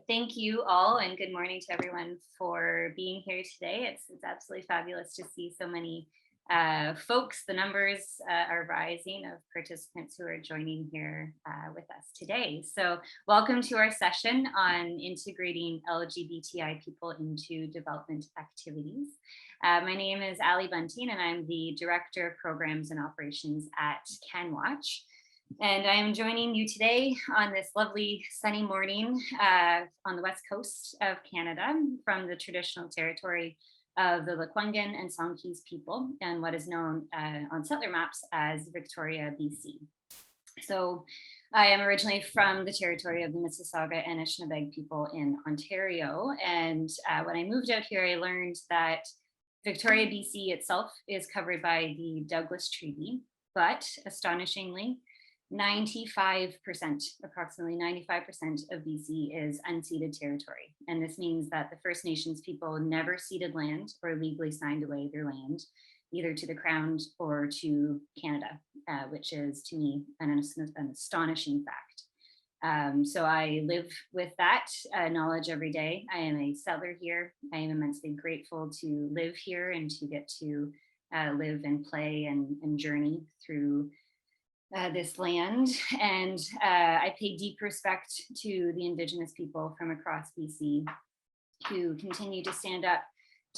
Thank you all, and good morning to everyone for being here today. It's absolutely fabulous to see so many folks. The numbers are rising of participants who are joining here with us today. So welcome to our session on integrating LGBTI people into development activities. My name is Ali Bunting, and I'm the Director of Programs and Operations at CanWach. And I am joining you today on this lovely sunny morning on the west coast of Canada from the traditional territory of the Lekwungen and Songhees people and what is known on settler maps as Victoria, BC. So I am originally from the territory of the Mississauga and Anishinaabe people in Ontario. And when I moved out here, I learned that Victoria, BC itself is covered by the Douglas Treaty, but astonishingly, 95%, approximately 95% of BC is unceded territory. And this means that the First Nations people never ceded land or legally signed away their land, either to the Crown or to Canada, which is to me an astonishing fact. So I live with that knowledge every day. I am a settler here. I am immensely grateful to live here and to get to live and play and journey through this land. And I pay deep respect to the Indigenous people from across BC who continue to stand up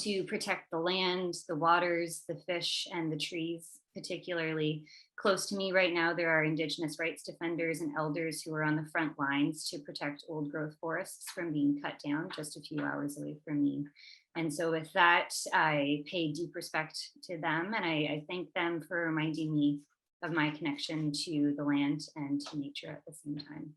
to protect the land, the waters, the fish, and the trees. Particularly close to me right now, there are Indigenous rights defenders and elders who are on the front lines to protect old growth forests from being cut down just a few hours away from me. And so with that, I pay deep respect to them, and I thank them for reminding me of my connection to the land and to nature at the same time.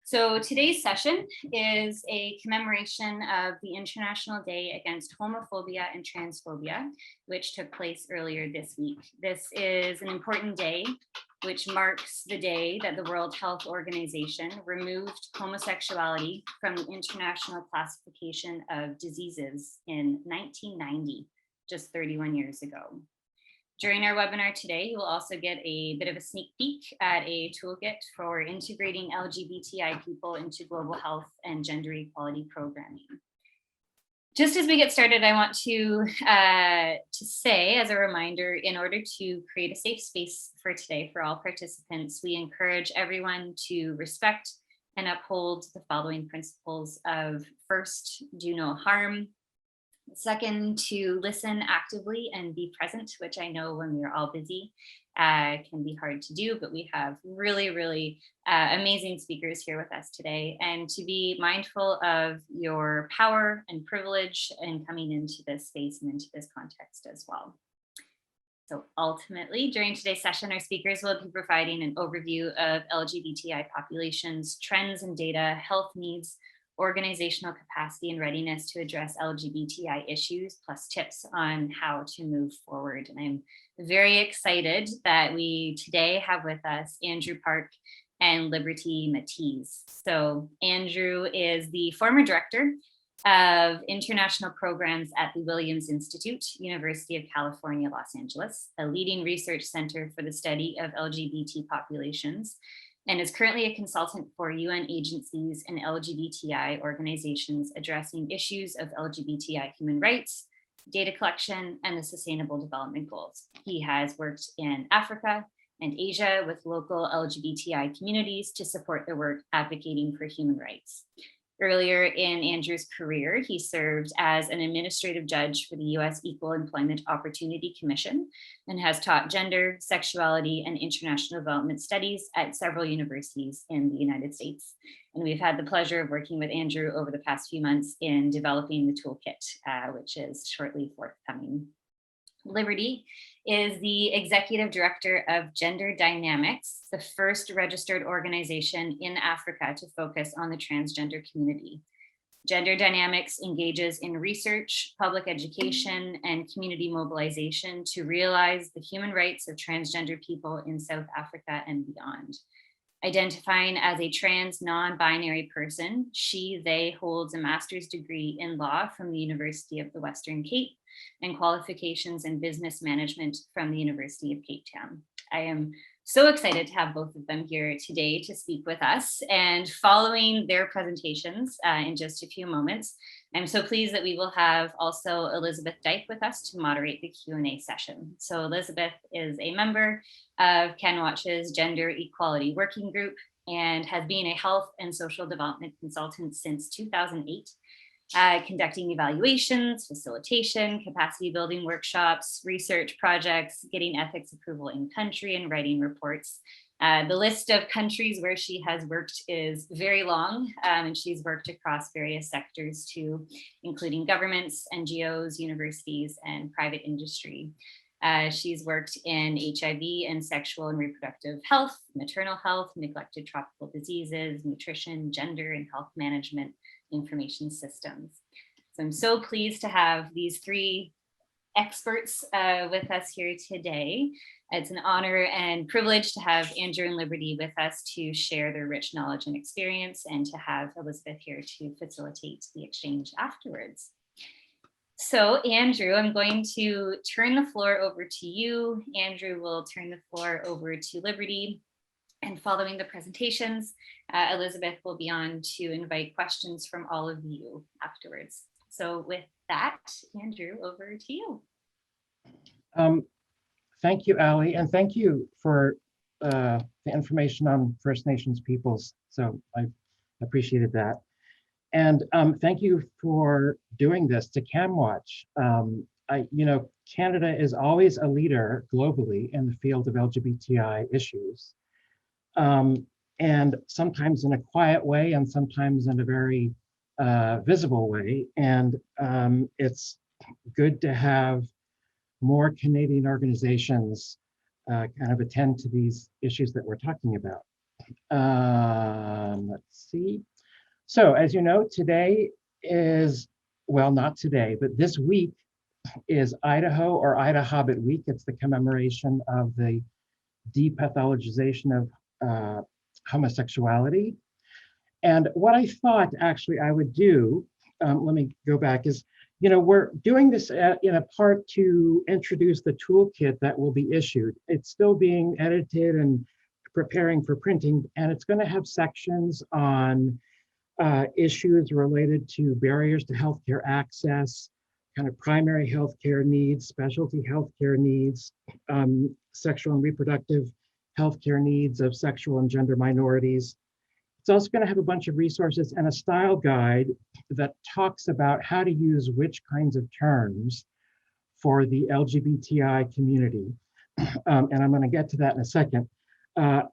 So today's session is a commemoration of the International Day Against Homophobia and Transphobia, which took place earlier this week. This is an important day, which marks the day that the World Health Organization removed homosexuality from the International Classification of Diseases in 1990, just 31 years ago. During our webinar today, you will also get a bit of a sneak peek at a toolkit for integrating LGBTI people into global health and gender equality programming. Just as we get started, I want to say, as a reminder, in order to create a safe space for today for all participants, we encourage everyone to respect and uphold the following principles of: first, do no harm; second, to listen actively and be present, which I know when we're all busy can be hard to do, but we have really amazing speakers here with us today, and to be mindful of your power and privilege in coming into this space and into this context as well. So ultimately, during today's session, our speakers will be providing an overview of LGBTI populations, trends and data, health needs, organizational capacity and readiness to address LGBTI issues, plus tips on how to move forward. And I'm very excited that we today have with us Andrew Park and Matthyse. So Andrew is the former director of international programs at the Williams Institute, University of California, Los Angeles, a leading research center for the study of LGBT populations, and is currently a consultant for UN agencies and LGBTI organizations addressing issues of LGBTI human rights, data collection, and the Sustainable Development Goals. He has worked in Africa and Asia with local LGBTI communities to support their work advocating for human rights. Earlier in Andrew's career, he served as an administrative judge for the US Equal Employment Opportunity Commission and has taught gender, sexuality, and international development studies at several universities in the United States. And we've had the pleasure of working with Andrew over the past few months in developing the toolkit, which is shortly forthcoming. Liberty is the executive director of Gender Dynamics, the first registered organization in Africa to focus on the transgender community. Gender Dynamics engages in research, public education, and community mobilization to realize the human rights of transgender people in South Africa and beyond. Identifying as a trans non-binary person, they holds a master's degree in law from the University of the Western Cape and qualifications in business management from the University of Cape Town. I am So excited to have both of them here today to speak with us. And following their presentations in just a few moments, I'm so pleased that we will have also Elizabeth Dyke with us to moderate the Q&A session. So Elizabeth is a member of CanWach's Gender Equality Working Group and has been a health and social development consultant since 2008. Conducting evaluations, facilitation, capacity building workshops, research projects, getting ethics approval in country, and writing reports. The list of countries where she has worked is very long, and she's worked across various sectors too, including governments, NGOs, universities, and private industry. She's worked in HIV and sexual and reproductive health, maternal health, neglected tropical diseases, nutrition, gender and health management, information systems. So I'm so pleased to have these three experts with us here today. It's an honor and privilege to have Andrew and Liberty with us to share their rich knowledge and experience, and to have Elizabeth here to facilitate the exchange afterwards. So Andrew, I'm going to turn the floor over to you. Andrew will turn the floor over to Liberty. And following the presentations, Elizabeth will be on to invite questions from all of you afterwards. So with that, Andrew, over to you. Thank you, Ali, and thank you for the information on First Nations peoples. So I appreciated that. And thank you for doing this to CanWach. Canada is always a leader globally in the field of LGBTI issues. And sometimes in a quiet way and sometimes in a very visible way. And it's good to have more Canadian organizations kind of attend to these issues that we're talking about. Let's see. So as you know, today is, well, not today, but this week is Idaho or IDAHOT week. It's the commemoration of the depathologization of homosexuality. And what I thought actually I would do, let me go back, is, we're doing this in a part to introduce the toolkit that will be issued. It's still being edited and preparing for printing, and it's going to have sections on issues related to barriers to healthcare access, kind of primary healthcare needs, specialty healthcare needs, sexual and reproductive healthcare needs of sexual and gender minorities. It's also going to have a bunch of resources and a style guide that talks about how to use which kinds of terms for the LGBTI community. And I'm going to get to that in a second. But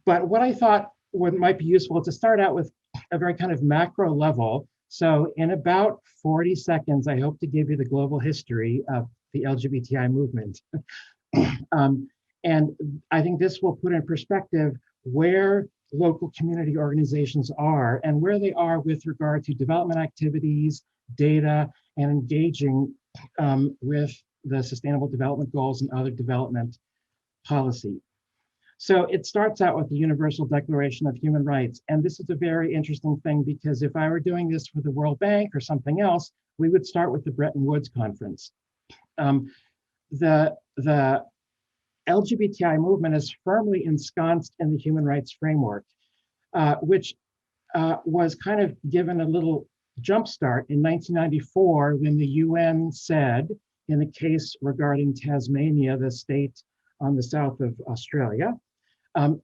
what I thought might be useful to start out with a very kind of macro level. So in about 40 seconds, I hope to give you the global history of the LGBTI movement. And I think this will put in perspective where local community organizations are and where they are with regard to development activities, data, and engaging with the Sustainable Development Goals and other development policy. So it starts out with the Universal Declaration of Human Rights. And this is a very interesting thing, because if I were doing this for the World Bank or something else, we would start with the Bretton Woods Conference. The LGBTI movement is firmly ensconced in the human rights framework, which was kind of given a little jumpstart in 1994 when the UN said, in the case regarding Tasmania, the state on the south of Australia,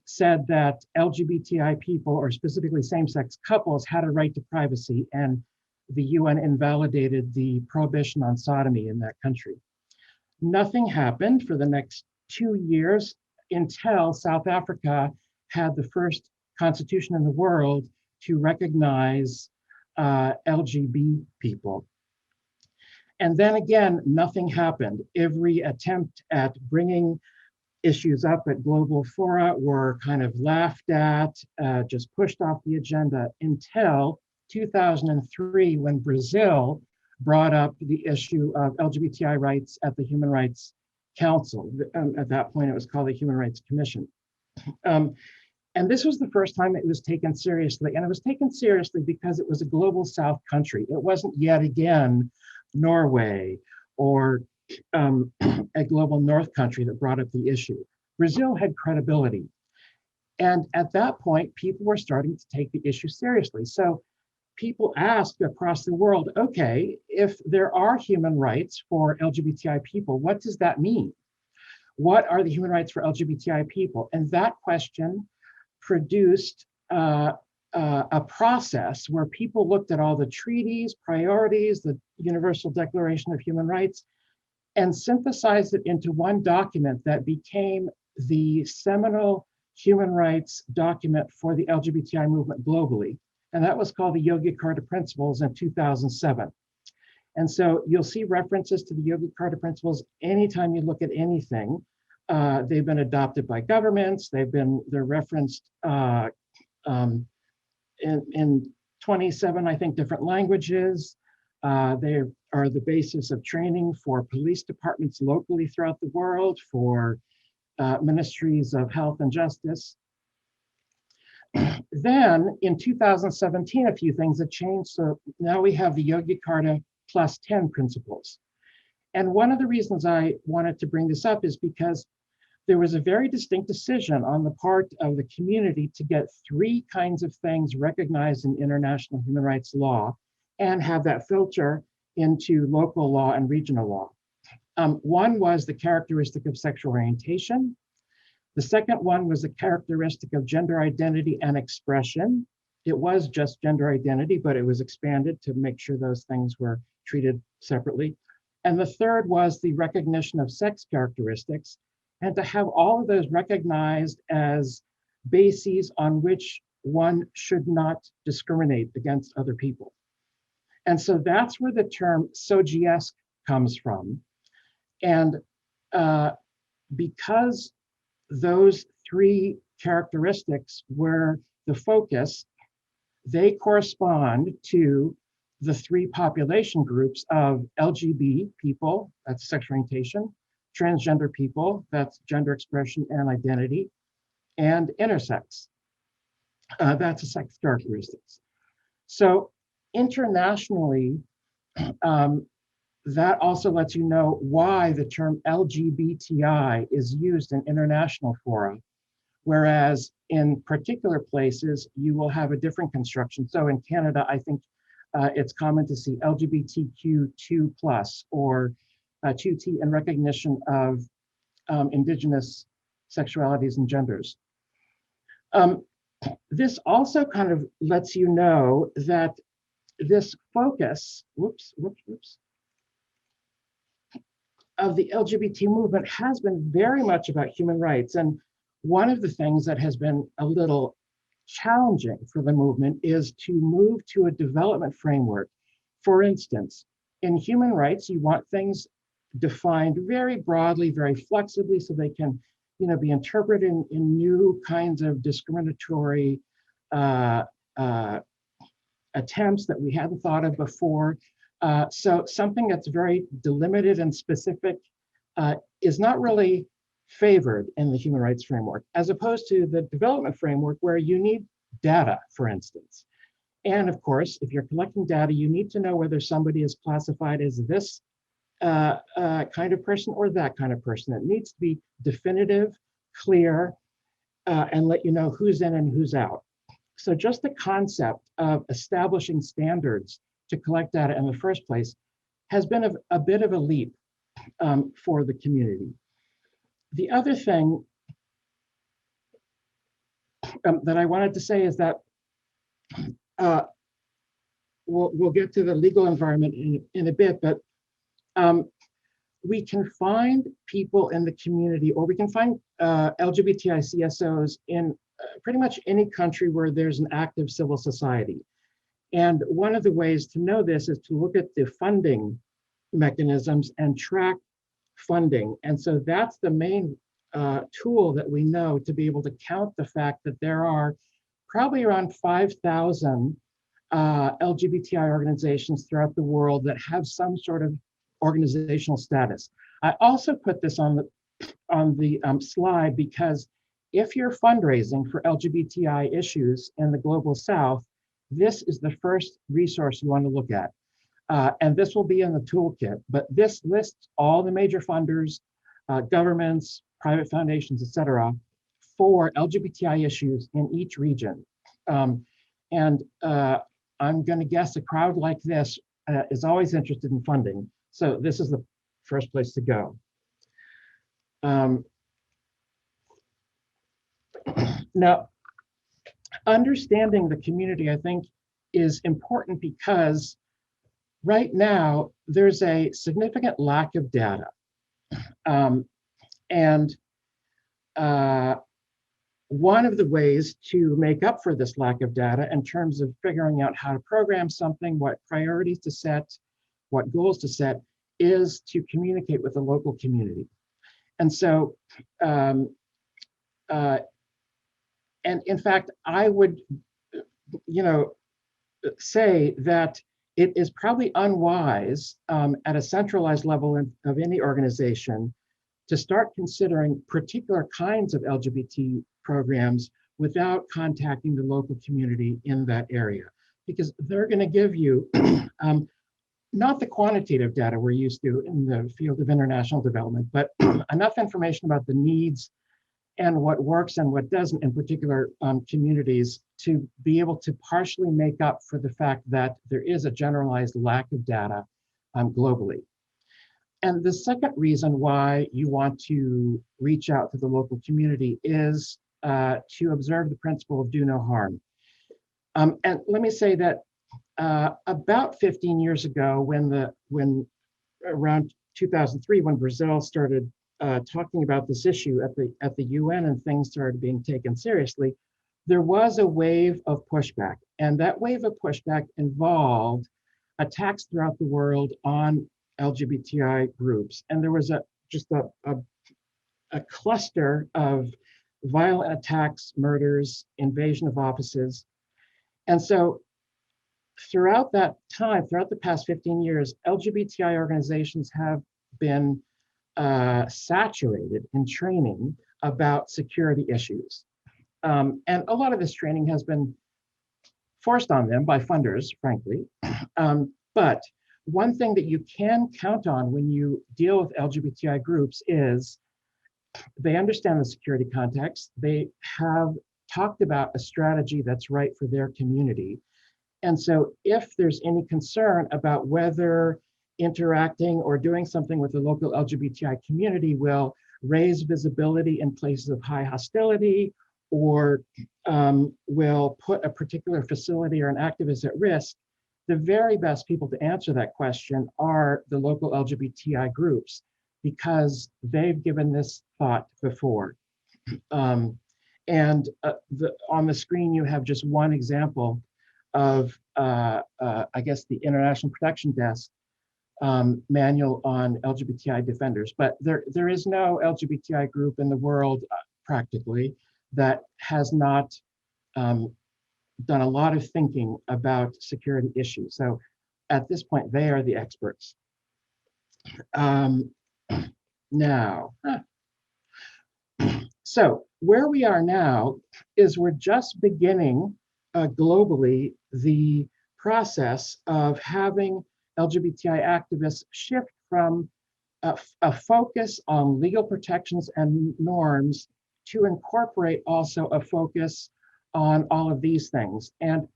said that LGBTI people, or specifically same-sex couples, had a right to privacy, and the UN invalidated the prohibition on sodomy in that country. Nothing happened for the next 2 years until South Africa had the first constitution in the world to recognize LGBT people. And then again, nothing happened. Every attempt at bringing issues up at global fora were kind of laughed at, just pushed off the agenda until 2003, when Brazil brought up the issue of LGBTI rights at the Human Rights Council. At that point, it was called the Human Rights Commission. And this was the first time it was taken seriously. And it was taken seriously because it was a global South country. It wasn't yet again Norway or a global North country that brought up the issue. Brazil had credibility. And at that point, people were starting to take the issue seriously. So people asked across the world, okay, if there are human rights for LGBTI people, what does that mean? What are the human rights for LGBTI people? And that question produced a process where people looked at all the treaties, priorities, the Universal Declaration of Human Rights, and synthesized it into one document that became the seminal human rights document for the LGBTI movement globally. And that was called the Yogyakarta Principles in 2007. And so you'll see references to the Yogyakarta Principles anytime you look at anything. They've been adopted by governments. They're referenced in 27, I think, different languages. They are the basis of training for police departments locally throughout the world, for ministries of health and justice. Then in 2017, a few things have changed. So now we have the Yogyakarta plus 10 principles. And one of the reasons I wanted to bring this up is because there was a very distinct decision on the part of the community to get 3 kinds of things recognized in international human rights law and have that filter into local law and regional law. One was the characteristic of sexual orientation. The second one was the characteristic of gender identity and expression. It was just gender identity, but it was expanded to make sure those things were treated separately. And the third was the recognition of sex characteristics, and to have all of those recognized as bases on which one should not discriminate against other people. And so that's where the term SOGIESC comes from. And because those 3 characteristics were the focus, they correspond to the 3 population groups of LGBT people, that's sexual orientation, transgender people, that's gender expression and identity, and intersex, that's a sex characteristics. So internationally, that also lets you know why the term LGBTI is used in international fora, whereas in particular places, you will have a different construction. So in Canada, I think it's common to see LGBTQ2+, or 2T in recognition of Indigenous sexualities and genders. This also kind of lets you know that this focus, of the LGBT movement has been very much about human rights. And one of the things that has been a little challenging for the movement is to move to a development framework. For instance, in human rights, you want things defined very broadly, very flexibly, so they can, be interpreted in new kinds of discriminatory attempts that we hadn't thought of before. So something that's very delimited and specific is not really favored in the human rights framework, as opposed to the development framework where you need data, for instance. And of course, if you're collecting data, you need to know whether somebody is classified as this kind of person or that kind of person. It needs to be definitive, clear, and let you know who's in and who's out. So just the concept of establishing standards to collect data in the first place has been a bit of a leap for the community. The other thing that I wanted to say is that we'll get to the legal environment in a bit, but we can find people in the community, or we can find LGBTI CSOs in pretty much any country where there's an active civil society. And one of the ways to know this is to look at the funding mechanisms and track funding. And so that's the main tool that we know to be able to count the fact that there are probably around 5,000 LGBTI organizations throughout the world that have some sort of organizational status. I also put this on the slide because if you're fundraising for LGBTI issues in the global South, this is the first resource you want to look at. And this will be in the toolkit, but this lists all the major funders, governments, private foundations, et cetera, for LGBTI issues in each region. And I'm going to guess a crowd like this is always interested in funding. So this is the first place to go. Now, understanding the community, I think, is important because right now there's a significant lack of data. And one of the ways to make up for this lack of data in terms of figuring out how to program something, what priorities to set, what goals to set, is to communicate with the local community. And so, and in fact, I would, say that it is probably unwise at a centralized level of any organization to start considering particular kinds of LGBT programs without contacting the local community in that area, because they're going to give you not the quantitative data we're used to in the field of international development, but enough information about the needs and what works and what doesn't in particular communities to be able to partially make up for the fact that there is a generalized lack of data globally. And the second reason why you want to reach out to the local community is to observe the principle of do no harm. And let me say that about 15 years ago, when around 2003, when Brazil started talking about this issue at the UN and things started being taken seriously, there was a wave of pushback. And that wave of pushback involved attacks throughout the world on LGBTI groups. And there was just a cluster of violent attacks, murders, invasion of offices. And so throughout that time, throughout the past 15 years, LGBTI organizations have been saturated in training about security issues. And a lot of this training has been forced on them by funders, frankly. But one thing that you can count on when you deal with LGBTI groups is they understand the security context. They have talked about a strategy that's right for their community. And so if there's any concern about whether interacting or doing something with the local LGBTI community will raise visibility in places of high hostility or will put a particular facility or an activist at risk, the very best people to answer that question are the local LGBTI groups, because they've given this thought before. On the screen, you have just one example of, I guess, the International Protection Desk manual on LGBTI defenders. But there is no LGBTI group in the world, practically, that has not done a lot of thinking about security issues. So at this point, they are the experts. Now, so where we are now is we're just beginning globally the process of having LGBTI activists shift from a focus on legal protections and norms to incorporate also a focus on all of these things. And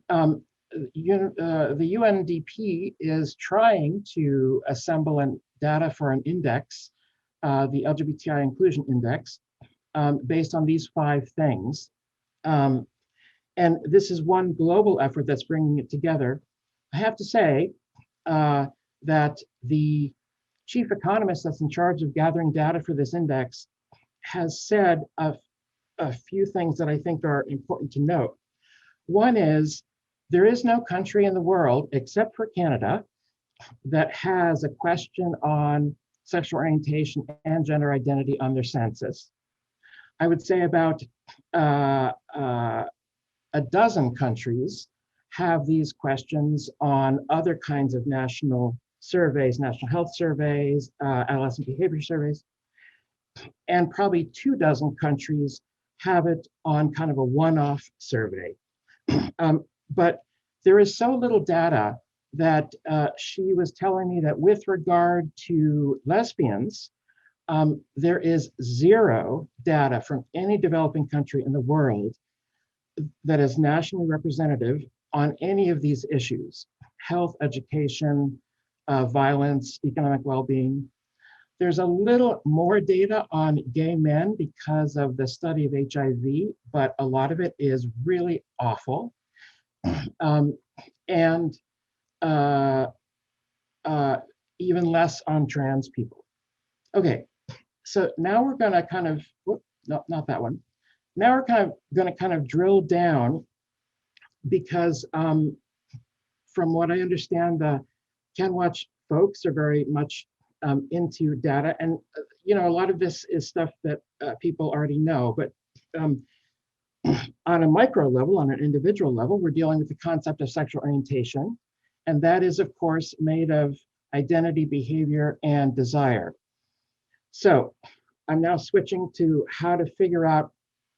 the UNDP is trying to assemble data for an index, the LGBTI Inclusion Index, based on these 5 things. And this is one global effort that's bringing it together. I have to say that the chief economist that's in charge of gathering data for this index has said a few things that I think are important to note. One is, there is no country in the world, except for Canada, that has a question on sexual orientation and gender identity on their census. I would say about a dozen countries have these questions on other kinds of national surveys, national health surveys, adolescent behavior surveys, and probably 24 countries have it on kind of a one-off survey. But there is so little data that she was telling me that with regard to lesbians, there is zero data from any developing country in the world that is nationally representative on any of these issues: health, education, violence, economic well-being. There's a little more data on gay men because of the study of HIV, but a lot of it is really awful. And even less on trans people. Okay, so now we're gonna kind of, no, not that one. Now we're gonna kind of drill down, because from what I understand, the CanWach folks are very much into data, and you know, a lot of this is stuff that people already know, but on a micro level, on an individual level, we're dealing with the concept of sexual orientation, and that is, of course, made of identity, behavior, and desire. So I'm now switching to how to figure out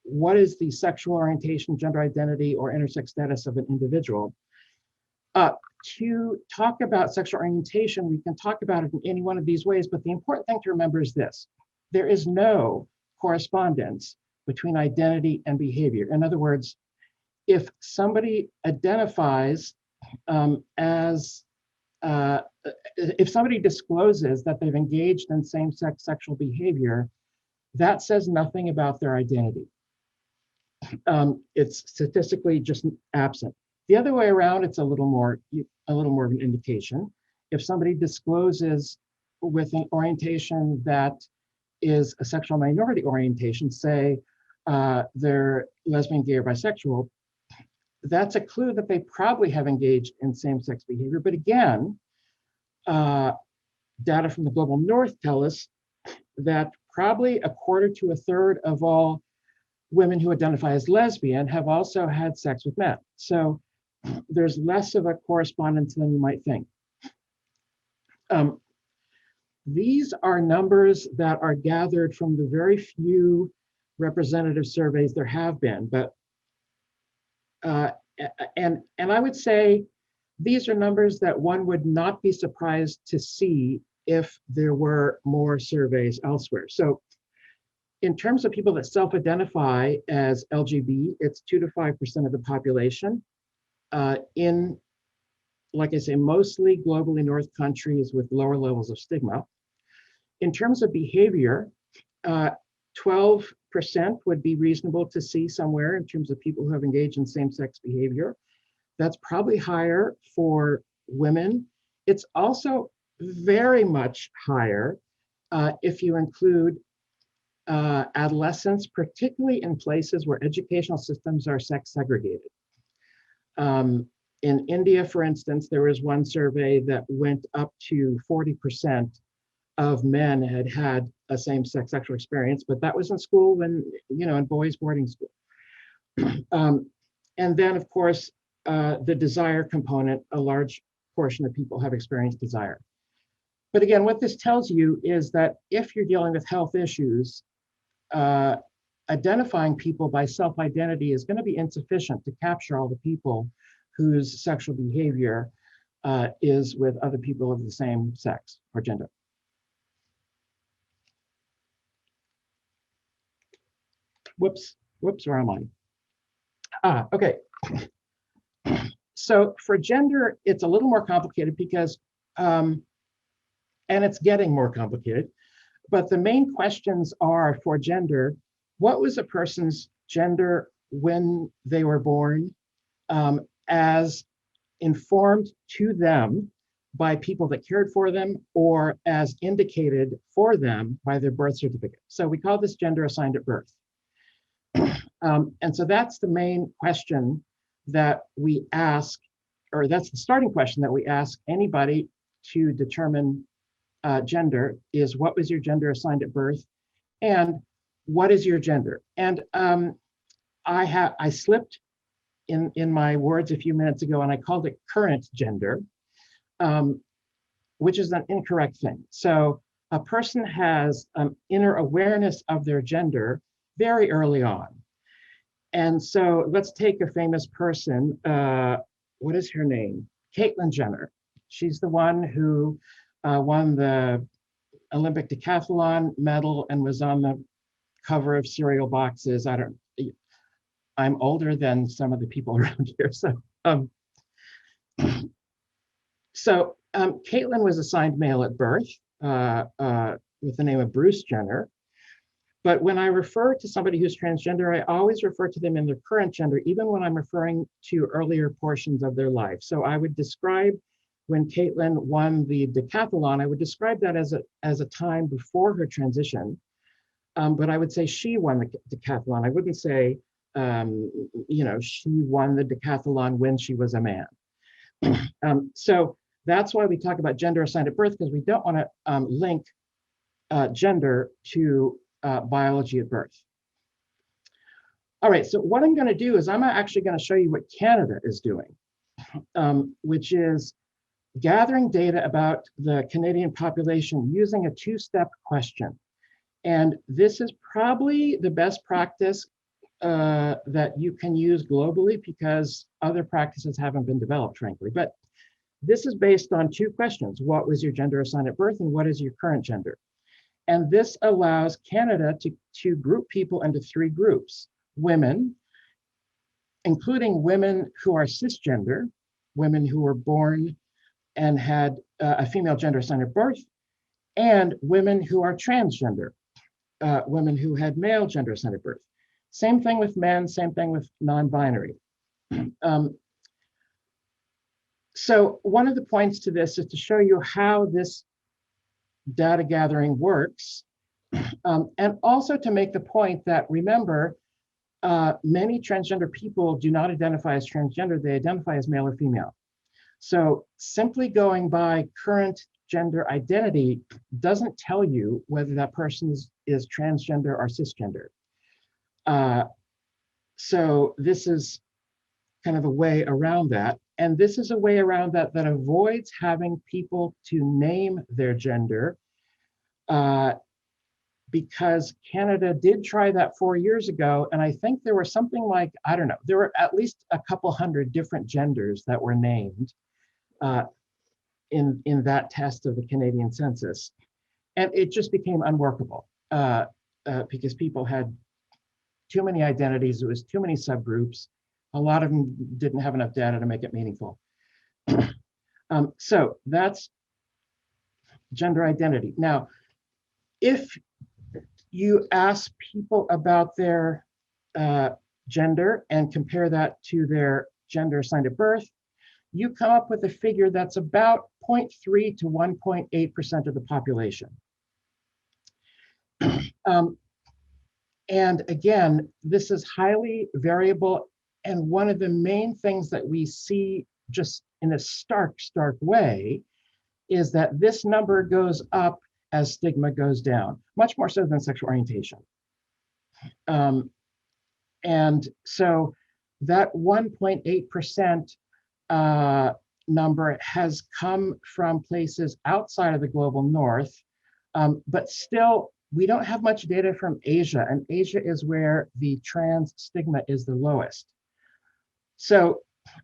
what is the sexual orientation, gender identity, or intersex status of an individual. To talk about sexual orientation, we can talk about it in any one of these ways, but the important thing to remember is this: there is no correspondence between identity and behavior. In other words, if somebody identifies if somebody discloses that they've engaged in same-sex sexual behavior, that says nothing about their identity. It's statistically just absent. The other way around, it's a little more of an indication. If somebody discloses with an orientation that is a sexual minority orientation, say they're lesbian, gay, or bisexual, that's a clue that they probably have engaged in same-sex behavior. But again, data from the global north tell us that probably a quarter to a third of all women who identify as lesbian have also had sex with men. So there's less of a correspondence than you might think. These are numbers that are gathered from the very few representative surveys there have been, but and I would say these are numbers that one would not be surprised to see if there were more surveys elsewhere. So in terms of people that self-identify as LGBT, it's 2 to 5% of the population in, like I say, mostly globally north countries with lower levels of stigma. In terms of behavior, 12% would be reasonable to see somewhere in terms of people who have engaged in same-sex behavior. That's probably higher for women. It's also very much higher if you include adolescents, particularly in places where educational systems are sex segregated. In India, for instance, there was one survey that went up to 40% of men had had a same-sex sexual experience, but that was in school when, you know, in boys' boarding school. And then, of course, the desire component, a large portion of people have experienced desire. But again, what this tells you is that if you're dealing with health issues, identifying people by self-identity is going to be insufficient to capture all the people whose sexual behavior is with other people of the same sex or gender. Whoops, where am I? Okay. So for gender, it's a little more complicated because, and it's getting more complicated, but the main questions are for gender: what was a person's gender when they were born, as informed to them by people that cared for them, or as indicated for them by their birth certificate. So we call this gender assigned at birth. And so that's the main question that we ask, or that's the starting question that we ask anybody to determine gender, is what was your gender assigned at birth, and what is your gender? And I slipped in my words a few minutes ago, and I called it current gender, which is an incorrect thing. So a person has inner awareness of their gender very early on. And so let's take a famous person. What is her name? Caitlyn Jenner. She's the one who won the Olympic decathlon medal and was on the cover of cereal boxes. I'm older than some of the people around here. Caitlyn was assigned male at birth with the name of Bruce Jenner. But when I refer to somebody who's transgender, I always refer to them in their current gender, even when I'm referring to earlier portions of their life. So I would describe when Caitlyn won the decathlon, I would describe that as a time before her transition. But I would say she won the decathlon. I wouldn't say, she won the decathlon when she was a man. So that's why we talk about gender assigned at birth, because we don't want to link gender to biology at birth. All right, so what I'm going to do is I'm actually going to show you what Canada is doing, which is gathering data about the Canadian population using a two-step question. And this is probably the best practice that you can use globally because other practices haven't been developed, frankly. But this is based on two questions. What was your gender assigned at birth and what is your current gender? And this allows Canada to group people into three groups: women, including women who are cisgender, women who were born and had a female gender assigned at birth, and women who are transgender, women who had male gender assigned at birth. Same thing with men, same thing with non-binary. So one of the points to this is to show you how this data gathering works, and also to make the point that, remember, many transgender people do not identify as transgender, they identify as male or female. So simply going by current gender identity doesn't tell you whether that person is transgender or cisgender. So this is kind of a way around that. And this is a way around that that avoids having people to name their gender, because Canada did try that 4 years ago. And I think there were something like, I don't know, there were at least a couple hundred different genders that were named in that test of the Canadian census. And it just became unworkable because people had too many identities, it was too many subgroups. A lot of them didn't have enough data to make it meaningful. So that's gender identity. Now, if you ask people about their gender and compare that to their gender assigned at birth, you come up with a figure that's about 0.3 to 1.8% of the population. And again, this is highly variable. And one of the main things that we see just in a stark way is that this number goes up as stigma goes down, much more so than sexual orientation. And so that 1.8% number has come from places outside of the global north, but still, we don't have much data from Asia, and Asia is where the trans stigma is the lowest. So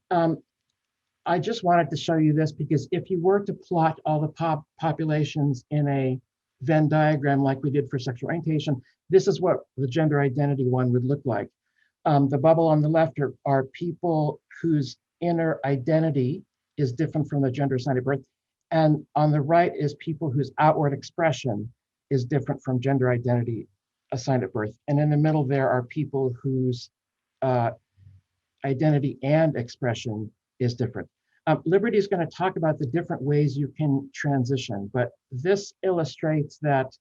I just wanted to show you this because if you were to plot all the populations in a Venn diagram like we did for sexual orientation, this is what the gender identity one would look like. The bubble on the left are people whose inner identity is different from the gender assigned at birth. And on the right is people whose outward expression is different from gender identity assigned at birth. And in the middle there are people whose identity and expression is different. Liberty is going to talk about the different ways you can transition, but this illustrates that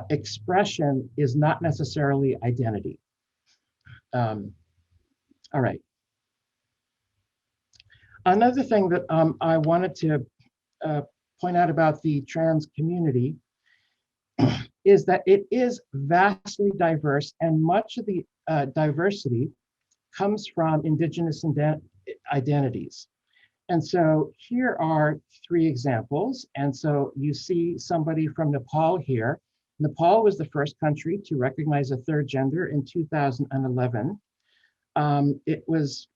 expression is not necessarily identity. All right. Another thing that I wanted to point out about the trans community is that it is vastly diverse, and much of the diversity comes from indigenous identities. And so here are three examples. And so you see somebody from Nepal here. Nepal was the first country to recognize a third gender in 2011. It was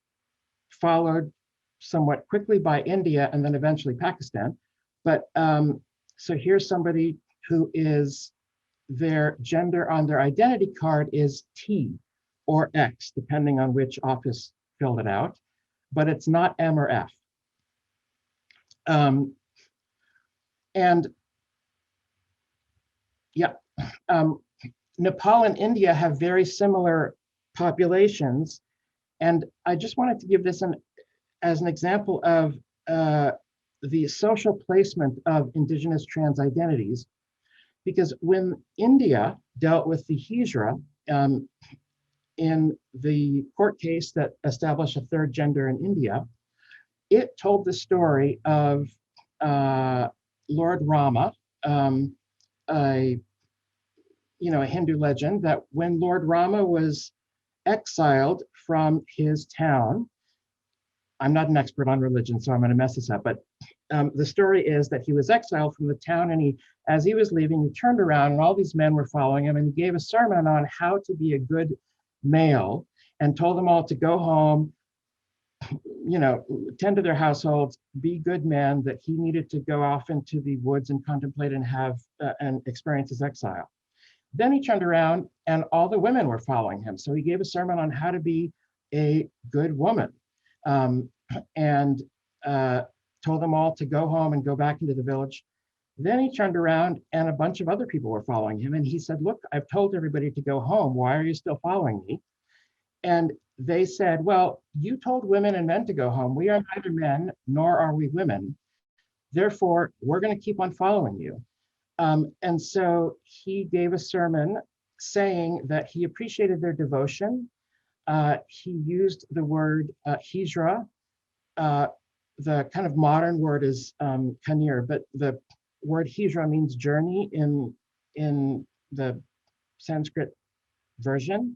followed somewhat quickly by India and then eventually Pakistan. But so here's somebody who is their gender on their identity card is T or X, depending on which office filled it out, but it's not M or F. And yeah, Nepal and India have very similar populations. And I just wanted to give this as an example of the social placement of indigenous trans identities. Because when India dealt with the Hijra in the court case that established a third gender in India, it told the story of Lord Rama, a Hindu legend, that when Lord Rama was exiled from his town, I'm not an expert on religion, so I'm going to mess this up, but the story is that he was exiled from the town, and as he was leaving, he turned around and all these men were following him, and he gave a sermon on how to be a good male and told them all to go home, tend to their households, be good men, that he needed to go off into the woods and contemplate and have and experience his exile. Then he turned around and all the women were following him. So he gave a sermon on how to be a good woman, and told them all to go home and go back into the village. Then he turned around and a bunch of other people were following him. And he said, look, I've told everybody to go home. Why are you still following me? And they said, well, you told women and men to go home. We are neither men nor are we women. Therefore, we're going to keep on following you. And so he gave a sermon saying that he appreciated their devotion. He used the word hijra. The kind of modern word is kanir, but the word hijra means journey in the Sanskrit version.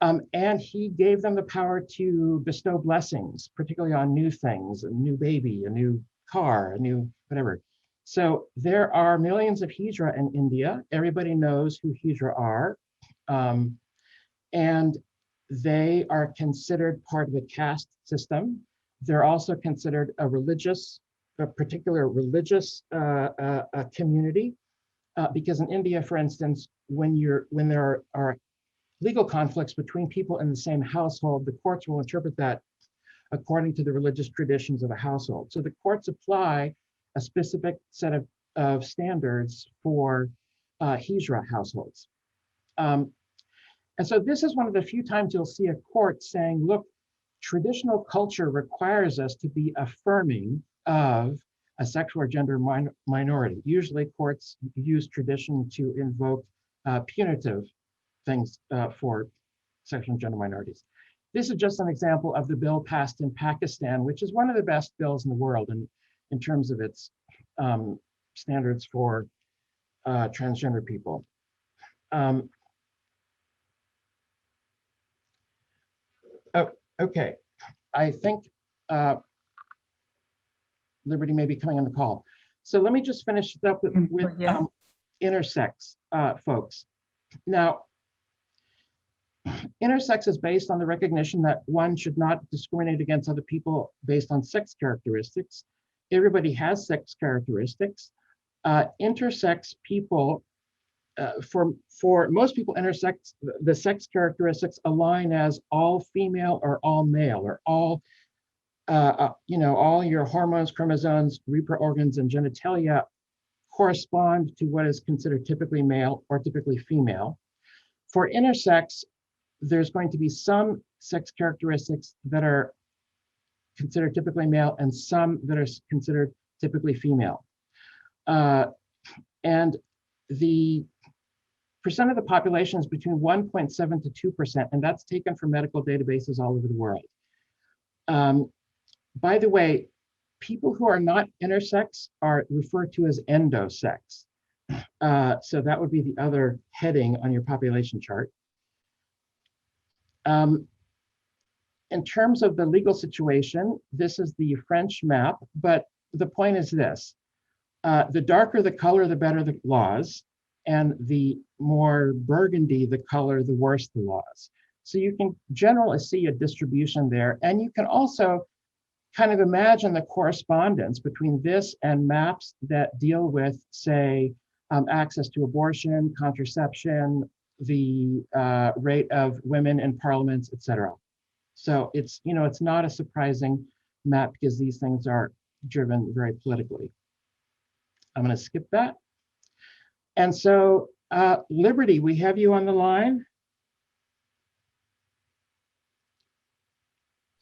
And he gave them the power to bestow blessings, particularly on new things, a new baby, a new car, a new whatever. So there are millions of hijra in India. Everybody knows who hijra are. And they are considered part of a caste system. They're also considered a particular religious community, because in India, for instance, when there are legal conflicts between people in the same household, the courts will interpret that according to the religious traditions of a household. So the courts apply a specific set of standards for hijra households. And so this is one of the few times you'll see a court saying, look, traditional culture requires us to be affirming of a sexual or gender minority. Usually courts use tradition to invoke punitive things for sexual and gender minorities. This is just an example of the bill passed in Pakistan, which is one of the best bills in the world in terms of its standards for transgender people. Okay, I think Liberty may be coming on the call. So let me just finish it up with intersex folks. Now, intersex is based on the recognition that one should not discriminate against other people based on sex characteristics. Everybody has sex characteristics. Intersex people, for most people, intersex, the sex characteristics align as all female or all male, or all, all your hormones, chromosomes, reproductive organs, and genitalia correspond to what is considered typically male or typically female. For intersex, there's going to be some sex characteristics that are considered typically male and some that are considered typically female. And the percent of the population is between 1.7 to 2%, and that's taken from medical databases all over the world. By the way, people who are not intersex are referred to as endosex. So that would be the other heading on your population chart. In terms of the legal situation, this is the French map, but the point is this. The darker the color, the better the laws, and the more burgundy the color, the worse the laws. So you can generally see a distribution there, and you can also kind of imagine the correspondence between this and maps that deal with, say, access to abortion, contraception, the rate of women in parliaments, etc. So it's, it's not a surprising map because these things are driven very politically. I'm going to skip that. And so, Liberty, we have you on the line.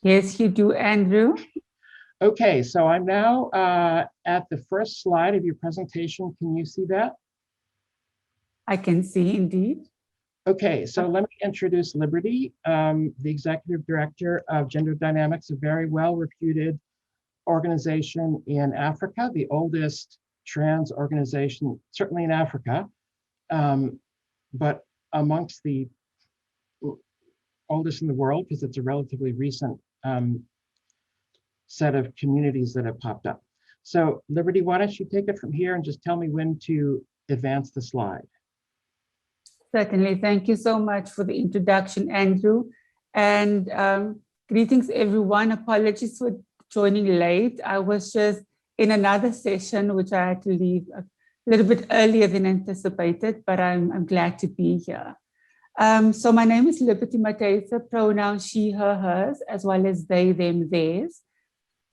Yes, you do, Andrew. Okay, so I'm now at the first slide of your presentation. Can you see that? I can see indeed. Okay, so let me introduce Liberty, the Executive Director of Gender Dynamics, a very well-reputed organization in Africa, the oldest trans organization, certainly in Africa, but amongst the oldest in the world, because it's a relatively recent set of communities that have popped up. So Liberty, why don't you take it from here and just tell me when to advance the slide. Certainly. Thank you so much for the introduction, Andrew. And greetings, everyone. Apologies for joining late. I was just in another session, which I had to leave a little bit earlier than anticipated, but I'm glad to be here. So my name is Matthyse, pronouns she, her, hers, as well as they, them, theirs.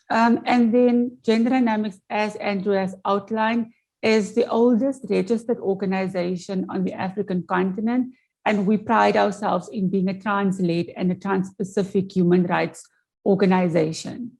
And then Gender Dynamics, as Andrew has outlined, is the oldest registered organization on the African continent, and we pride ourselves in being a trans-led and a trans-specific human rights organization.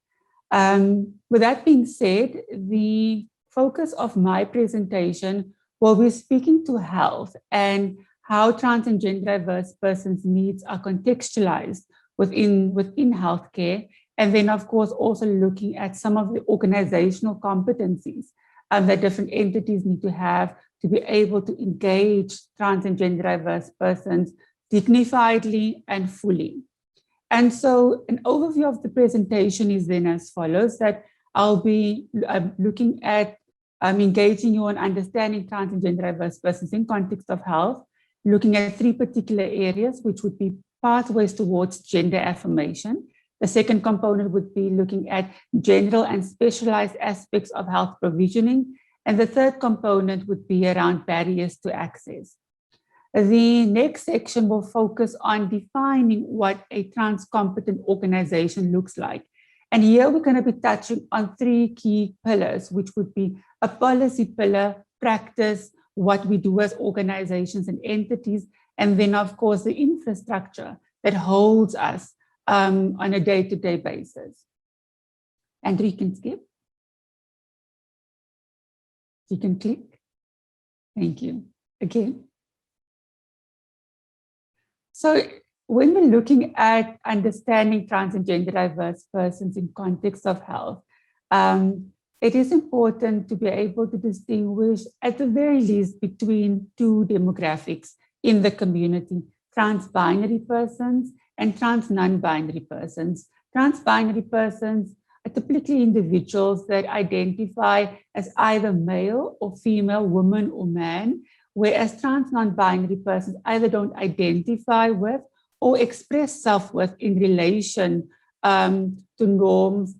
With that being said, the focus of my presentation will be speaking to health and how trans and gender diverse persons' needs are contextualized within healthcare, and then of course also looking at some of the organizational competencies that different entities need to have to be able to engage trans and gender diverse persons dignifiedly and fully. And so an overview of the presentation is then as follows, that I'll be looking at engaging you on understanding trans and gender diverse persons in context of health, looking at 3 particular areas, which would be pathways towards gender affirmation. The second component would be looking at general and specialized aspects of health provisioning. And the third component would be around barriers to access. The next section will focus on defining what a trans-competent organization looks like. And here we're going to be touching on 3 key pillars, which would be a policy pillar, practice, what we do as organizations and entities, and then of course the infrastructure that holds us on a day-to-day basis. Andrew, you can skip. You can click. Thank you. Again. So when we're looking at understanding trans and gender diverse persons in context of health, it is important to be able to distinguish at the very least between 2 demographics in the community, trans-binary persons and trans non-binary persons. Trans-binary persons are typically individuals that identify as either male or female, woman or man, whereas trans non-binary persons either don't identify with or express self-worth in relation to norms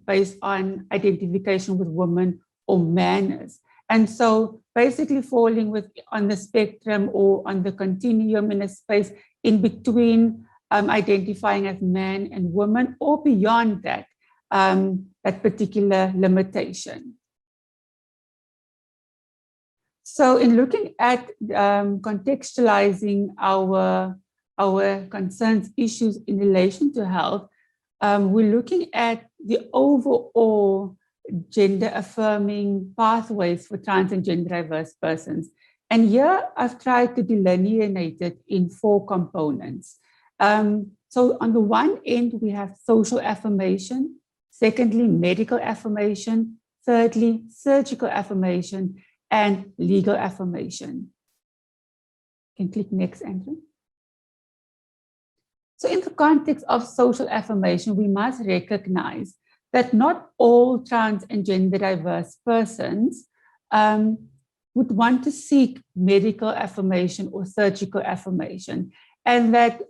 based on identification with woman or manners. And so basically falling on the spectrum or on the continuum in a space in between identifying as man and woman or beyond that, that particular limitation. So in looking at contextualizing our concerns, issues in relation to health, we're looking at the overall gender affirming pathways for trans and gender diverse persons. And here I've tried to delineate it in 4 components. So on the one end, we have social affirmation, secondly, medical affirmation, thirdly, surgical affirmation, and legal affirmation. You can click next, Andrew. So in the context of social affirmation, we must recognize that not all trans and gender diverse persons would want to seek medical affirmation or surgical affirmation, and that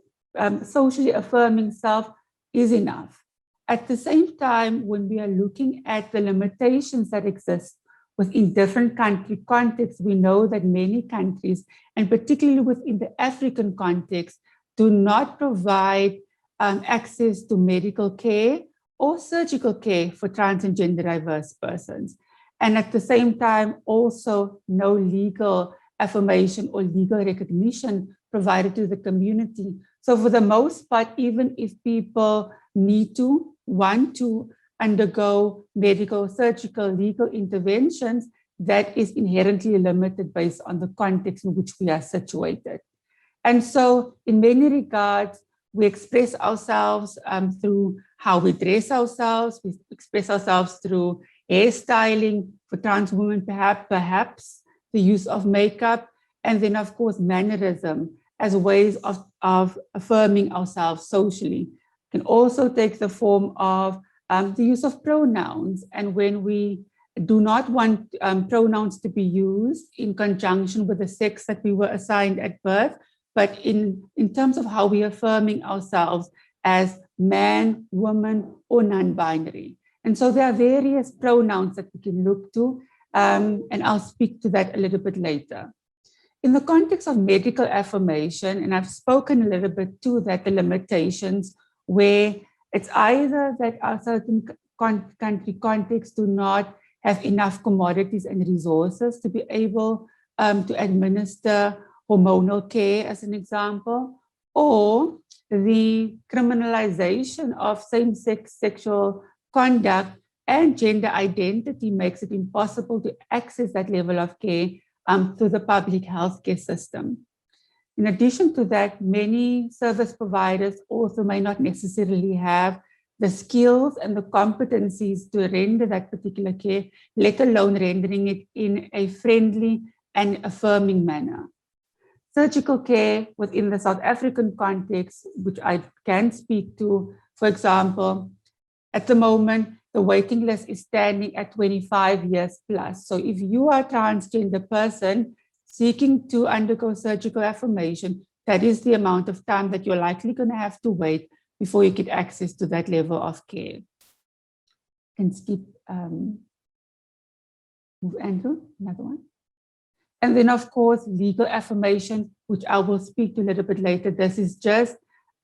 socially affirming self is enough. At the same time, when we are looking at the limitations that exist within different country contexts, we know that many countries, and particularly within the African context, do not provide access to medical care or surgical care for trans and gender diverse persons. And at the same time, also no legal affirmation or legal recognition provided to the community. So for the most part, even if people want to undergo medical, surgical, legal interventions, that is inherently limited based on the context in which we are situated. And so in many regards, we express ourselves through how we dress ourselves. We express ourselves through hairstyling for trans women, perhaps the use of makeup, and then of course mannerism as ways of affirming ourselves socially. It can also take the form of the use of pronouns, and when we do not want pronouns to be used in conjunction with the sex that we were assigned at birth, but in terms of how we are affirming ourselves as man, woman, or non-binary. And so there are various pronouns that we can look to, and I'll speak to that a little bit later. In the context of medical affirmation, and I've spoken a little bit to that, the limitations where it's either that our certain country contexts do not have enough commodities and resources to be able to administer hormonal care, as an example, or the criminalization of same-sex sexual conduct and gender identity makes it impossible to access that level of care through the public healthcare system. In addition to that, many service providers also may not necessarily have the skills and the competencies to render that particular care, let alone rendering it in a friendly and affirming manner. Surgical care within the South African context, which I can speak to, for example, at the moment, the waiting list is standing at 25 years plus. So if you are a transgender person seeking to undergo surgical affirmation, that is the amount of time that you're likely going to have to wait before you get access to that level of care. Can skip, move Andrew, another one. And then, of course, legal affirmation, which I will speak to a little bit later. This is just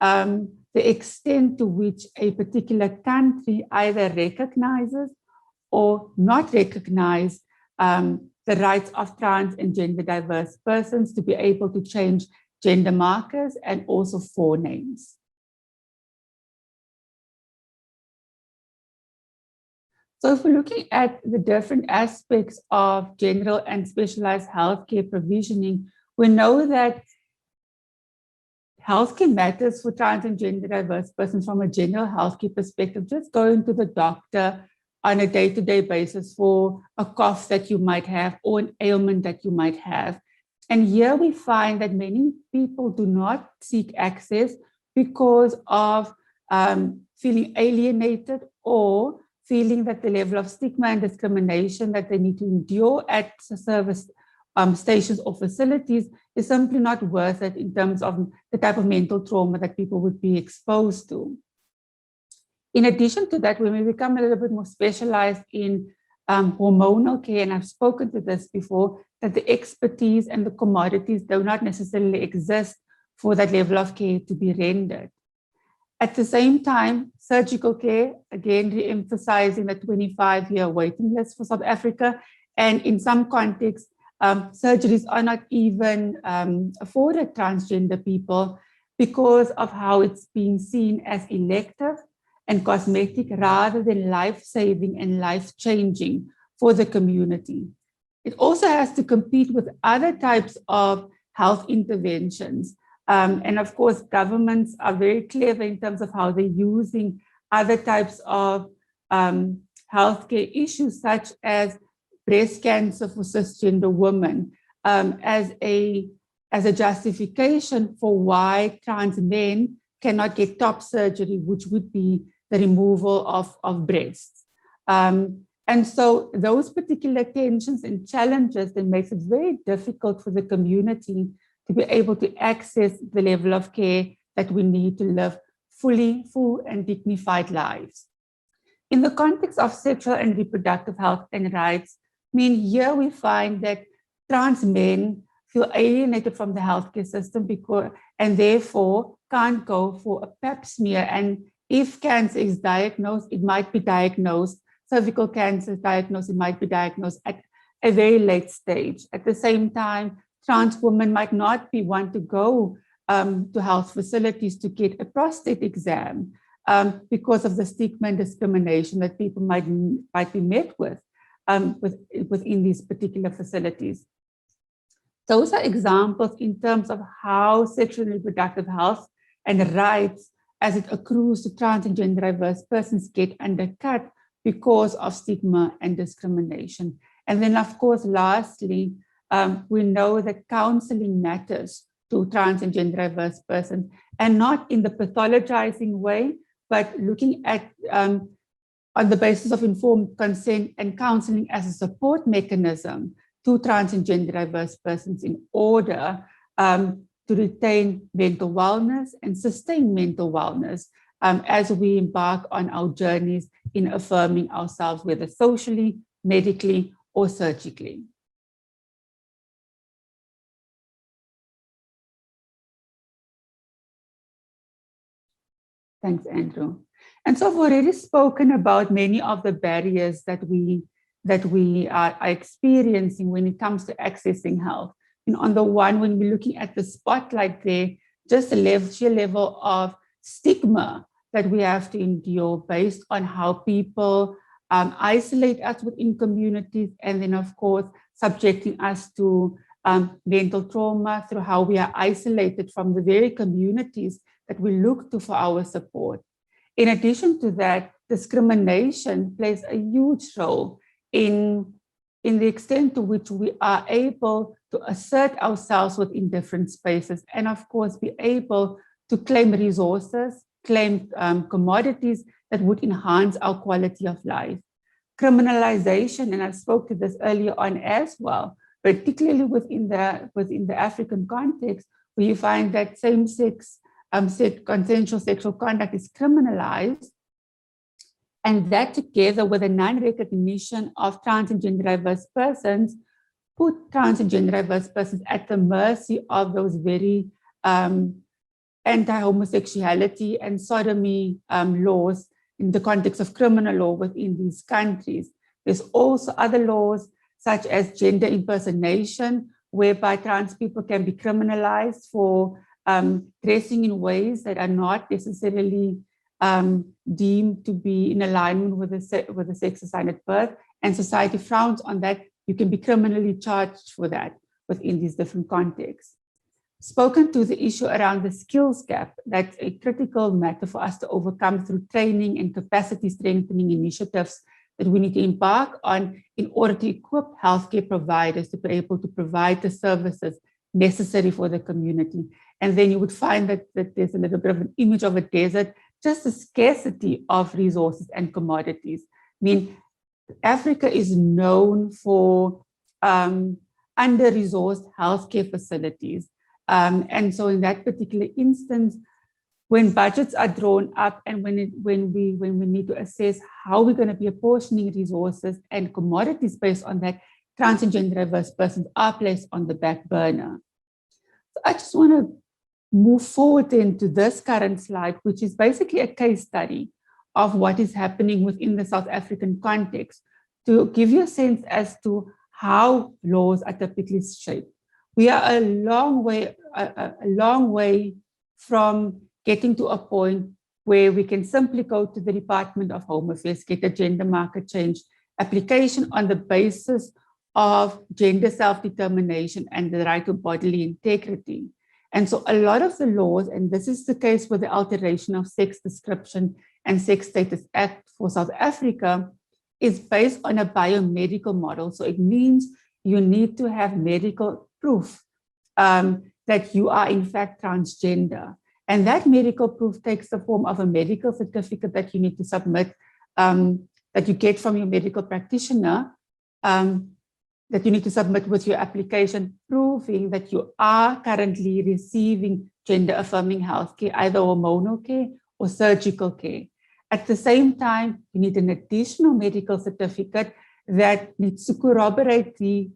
the extent to which a particular country either recognizes or not recognize the rights of trans and gender diverse persons to be able to change gender markers and also forenames. So if we're looking at the different aspects of general and specialized healthcare provisioning, we know that healthcare matters for trans and gender diverse persons from a general healthcare perspective. Just going to the doctor on a day-to-day basis for a cough that you might have or an ailment that you might have. And here we find that many people do not seek access because of feeling alienated or feeling that the level of stigma and discrimination that they need to endure at service stations or facilities is simply not worth it in terms of the type of mental trauma that people would be exposed to. In addition to that, when we become a little bit more specialized in hormonal care, and I've spoken to this before, that the expertise and the commodities do not necessarily exist for that level of care to be rendered. At the same time, surgical care, again, re-emphasizing the 25-year waiting list for South Africa, and in some contexts, surgeries are not even afforded transgender people because of how it's being seen as elective and cosmetic rather than life-saving and life-changing for the community. It also has to compete with other types of health interventions. And of course, governments are very clever in terms of how they're using other types of healthcare issues, such as breast cancer for cisgender women, as a justification for why trans men cannot get top surgery, which would be the removal of breasts. And so those particular tensions and challenges that makes it very difficult for the community to be able to access the level of care that we need to live full and dignified lives. In the context of sexual and reproductive health and rights, I mean, here we find that trans men feel alienated from the healthcare system and therefore can't go for a pap smear. And if cancer is diagnosed, it might be diagnosed, cervical cancer is diagnosed, it might be diagnosed at a very late stage. At the same time, trans women might not want to go to health facilities to get a prostate exam because of the stigma and discrimination that people might be met with within these particular facilities. Those are examples in terms of how sexual and reproductive health and rights as it accrues to trans and gender diverse persons get undercut because of stigma and discrimination. And then, of course, lastly, we know that counseling matters to trans and gender diverse persons, and not in the pathologizing way, but looking at on the basis of informed consent and counseling as a support mechanism to trans and gender diverse persons in order to retain mental wellness and sustain mental wellness as we embark on our journeys in affirming ourselves, whether socially, medically, or surgically. Thanks, Andrew. And so I've already spoken about many of the barriers that we are experiencing when it comes to accessing health. And on the one, when we're looking at the spotlight there, just the sheer level of stigma that we have to endure based on how people isolate us within communities, and then, of course, subjecting us to mental trauma through how we are isolated from the very communities that we look to for our support. In addition to that, discrimination plays a huge role in the extent to which we are able to assert ourselves within different spaces, and of course be able to claim resources, claim commodities that would enhance our quality of life. Criminalization, and I spoke to this earlier on as well, particularly within the African context, where you find that same-sex consensual sexual conduct is criminalized, and that together with a non-recognition of trans and gender diverse persons put trans and gender diverse persons at the mercy of those very anti-homosexuality and sodomy laws in the context of criminal law within these countries. There's also other laws such as gender impersonation, whereby trans people can be criminalized for dressing in ways that are not necessarily deemed to be in alignment with the sex assigned at birth, and society frowns on that. You can be criminally charged for that within these different contexts. Spoken to the issue around the skills gap, that's a critical matter for us to overcome through training and capacity strengthening initiatives that we need to embark on in order to equip healthcare providers to be able to provide the services necessary for the community. And then you would find that there's a little bit of an image of a desert, just the scarcity of resources and commodities. I mean, Africa is known for under-resourced healthcare facilities. And so in that particular instance, when budgets are drawn up and when we need to assess how we're going to be apportioning resources and commodities based on that, trans and gender diverse persons are placed on the back burner. So I just want to move forward into this current slide, which is basically a case study of what is happening within the South African context, to give you a sense as to how laws are typically shaped. We are a long way from getting to a point where we can simply go to the Department of Home Affairs, get a gender marker change application on the basis of gender self-determination and the right to bodily integrity. And so a lot of the laws, and this is the case with the Alteration of Sex Description and Sex Status Act for South Africa, is based on a biomedical model. So it means you need to have medical proof that you are in fact transgender. And that medical proof takes the form of a medical certificate that you need to submit, that you get from your medical practitioner, that you need to submit with your application, proving that you are currently receiving gender-affirming healthcare, either hormonal care or surgical care. At the same time, you need an additional medical certificate that needs to corroborate the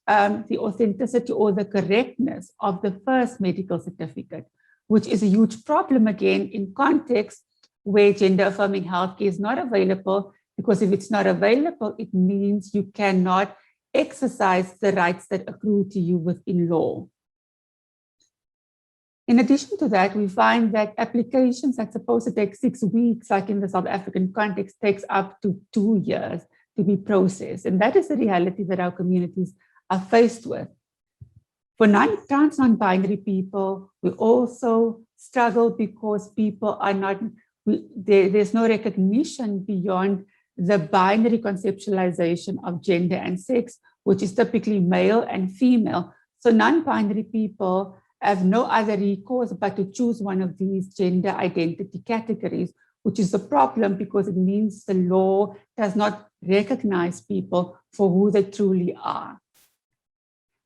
authenticity or the correctness of the first medical certificate, which is a huge problem again in context where gender affirming healthcare is not available, because if it's not available, it means you cannot exercise the rights that accrue to you within law. In addition to that, we find that applications that's supposed to take 6 weeks, like in the South African context, takes up to 2 years to be processed. And that is the reality that our communities are faced with. For trans non-binary people, we also struggle because people are not, there's no recognition beyond the binary conceptualization of gender and sex, which is typically male and female. So non-binary people have no other recourse but to choose one of these gender identity categories, which is a problem because it means the law does not recognize people for who they truly are.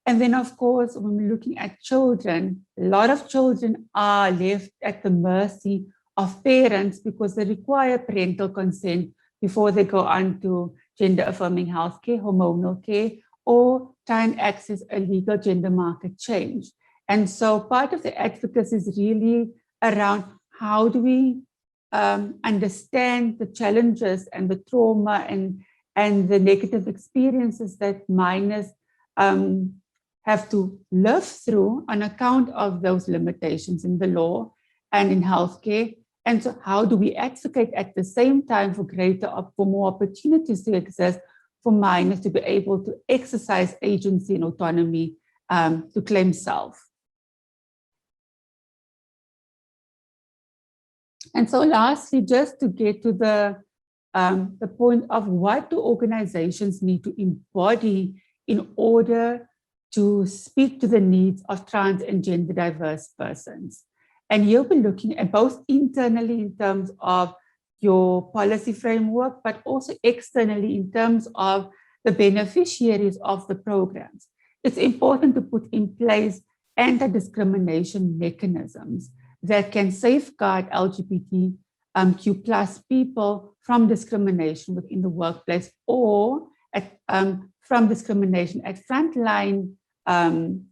And then, of course, when we're looking at children, a lot of children are left at the mercy of parents because they require parental consent before they go on to gender affirming healthcare, hormonal care, or try and access a legal gender market change. And so part of the advocacy is really around how do we understand the challenges and the trauma and the negative experiences that minors have to live through on account of those limitations in the law and in healthcare. And so how do we advocate at the same time for more opportunities to exist for minors to be able to exercise agency and autonomy to claim self? And so lastly, just to get to the point of what do organizations need to embody in order to speak to the needs of trans and gender diverse persons. And you'll be looking at both internally in terms of your policy framework, but also externally in terms of the beneficiaries of the programs. It's important to put in place anti-discrimination mechanisms that can safeguard LGBTQ plus people from discrimination within the workplace or from discrimination at frontline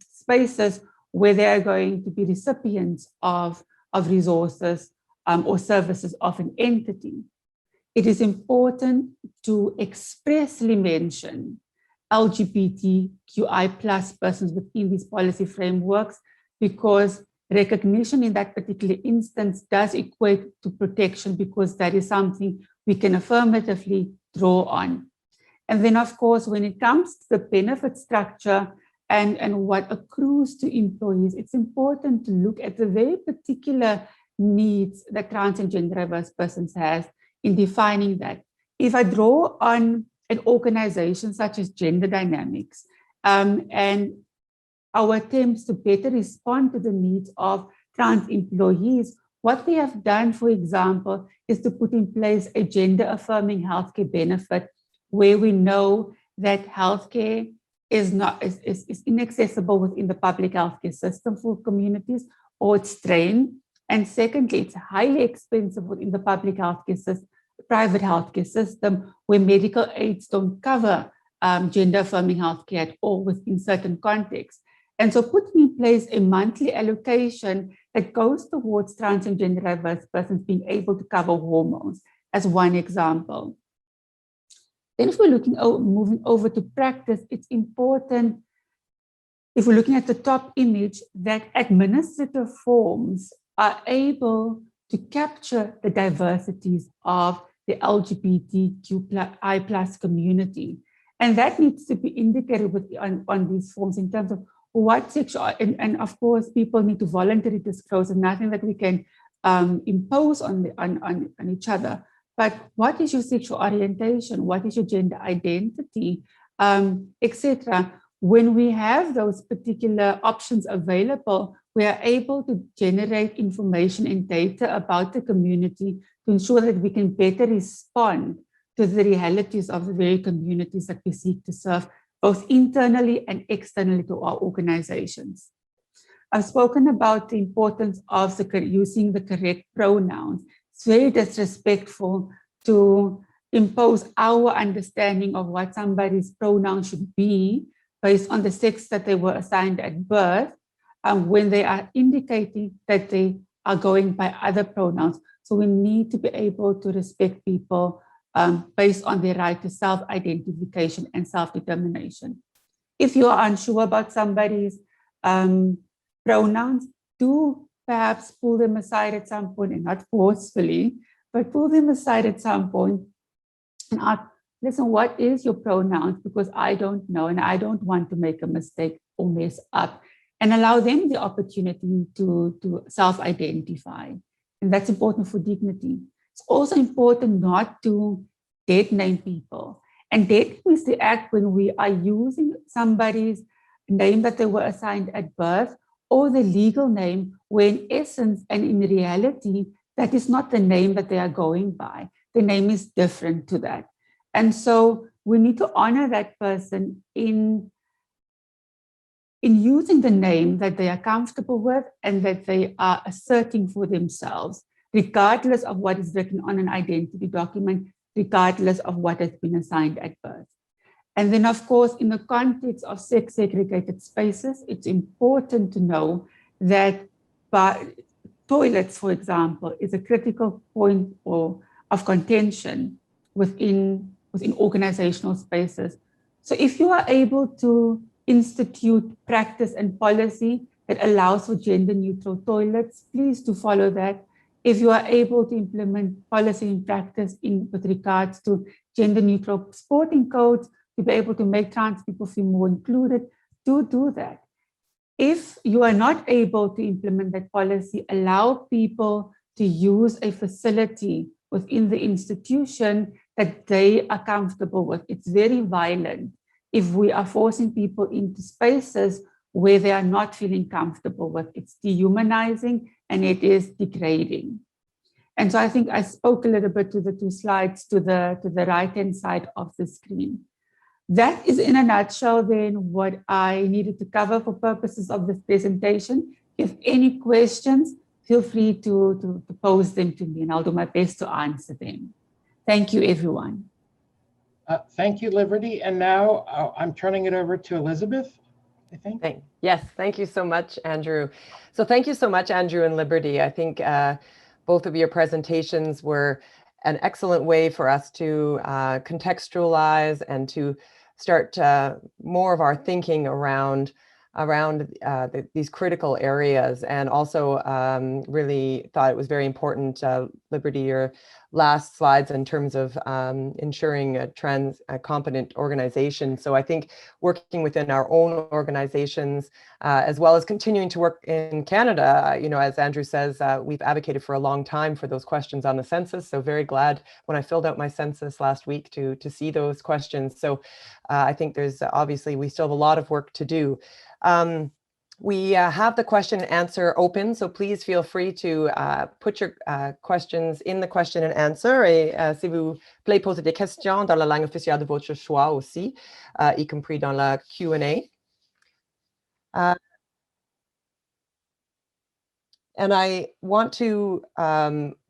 spaces where they are going to be recipients of resources or services of an entity. It is important to expressly mention LGBTQI plus persons within these policy frameworks because recognition in that particular instance does equate to protection because that is something we can affirmatively draw on. And then, of course, when it comes to the benefit structure and what accrues to employees, it's important to look at the very particular needs that trans and gender diverse persons has in defining that. If I draw on an organization such as Gender Dynamics and our attempts to better respond to the needs of trans employees, what we have done, for example, is to put in place a gender affirming healthcare benefit where we know that healthcare is inaccessible within the public healthcare system for communities, or it's strained. And secondly, it's highly expensive within the public healthcare system, private healthcare system, where medical aids don't cover gender affirming healthcare at all within certain contexts. And so putting in place a monthly allocation that goes towards trans and gender diverse persons being able to cover hormones as one example. Then if we're moving over to practice, it's important, if we're looking at the top image, that administrative forms are able to capture the diversities of the LGBTQI plus community. And that needs to be indicated on these forms in terms of what sexual, and of course, people need to voluntarily disclose, and nothing that we can impose on each other. But what is your sexual orientation? What is your gender identity, etc.? When we have those particular options available, we are able to generate information and data about the community to ensure that we can better respond to the realities of the very communities that we seek to serve, both internally and externally to our organizations. I've spoken about the importance of using the correct pronouns. It's very disrespectful to impose our understanding of what somebody's pronoun should be based on the sex that they were assigned at birth, when they are indicating that they are going by other pronouns. So we need to be able to respect people based on their right to self-identification and self-determination. If you are unsure about somebody's pronouns, do perhaps pull them aside at some point, and not forcefully, but pull them aside at some point and ask, listen, what is your pronouns? Because I don't know, and I don't want to make a mistake or mess up, and allow them the opportunity to self-identify. And that's important for dignity. It's also important not to dead name people. And dead name is the act when we are using somebody's name that they were assigned at birth, or the legal name, when in essence and in reality, that is not the name that they are going by. The name is different to that. And so we need to honor that person in using the name that they are comfortable with and that they are asserting for themselves, regardless of what is written on an identity document, regardless of what has been assigned at birth. And then, of course, in the context of sex-segregated spaces, it's important to know that toilets, for example, is a critical point of contention within organizational spaces. So if you are able to institute practice and policy that allows for gender-neutral toilets, please do follow that. If you are able to implement policy and practice with regards to gender-neutral sporting codes, to be able to make trans people feel more included, do that. If you are not able to implement that policy, allow people to use a facility within the institution that they are comfortable with. It's very violent if we are forcing people into spaces where they are not feeling comfortable with. It's dehumanizing and it is degrading. And so I think I spoke a little bit to the two slides to the right-hand side of the screen. That is in a nutshell then what I needed to cover for purposes of this presentation. If any questions, feel free to pose them to me and I'll do my best to answer them. Thank you, everyone. Thank you, Liberty. And now I'm turning it over to Elizabeth, I think. Yes, thank you so much, Andrew. So thank you so much, Andrew and Liberty. I think both of your presentations were an excellent way for us to contextualize and to start more of our thinking around these critical areas, and also really thought it was very important, Liberty, your last slides in terms of ensuring a competent organization. So I think working within our own organizations, as well as continuing to work in Canada, you know, as Andrew says, we've advocated for a long time for those questions on the census. So very glad when I filled out my census last week to see those questions. So I think there's obviously, we still have a lot of work to do. We have the question and answer open, so please feel free to put your questions in the question and answer. Et si vous voulez poser des questions dans la langue officielle de votre choix aussi, y compris dans la Q&A. And I want to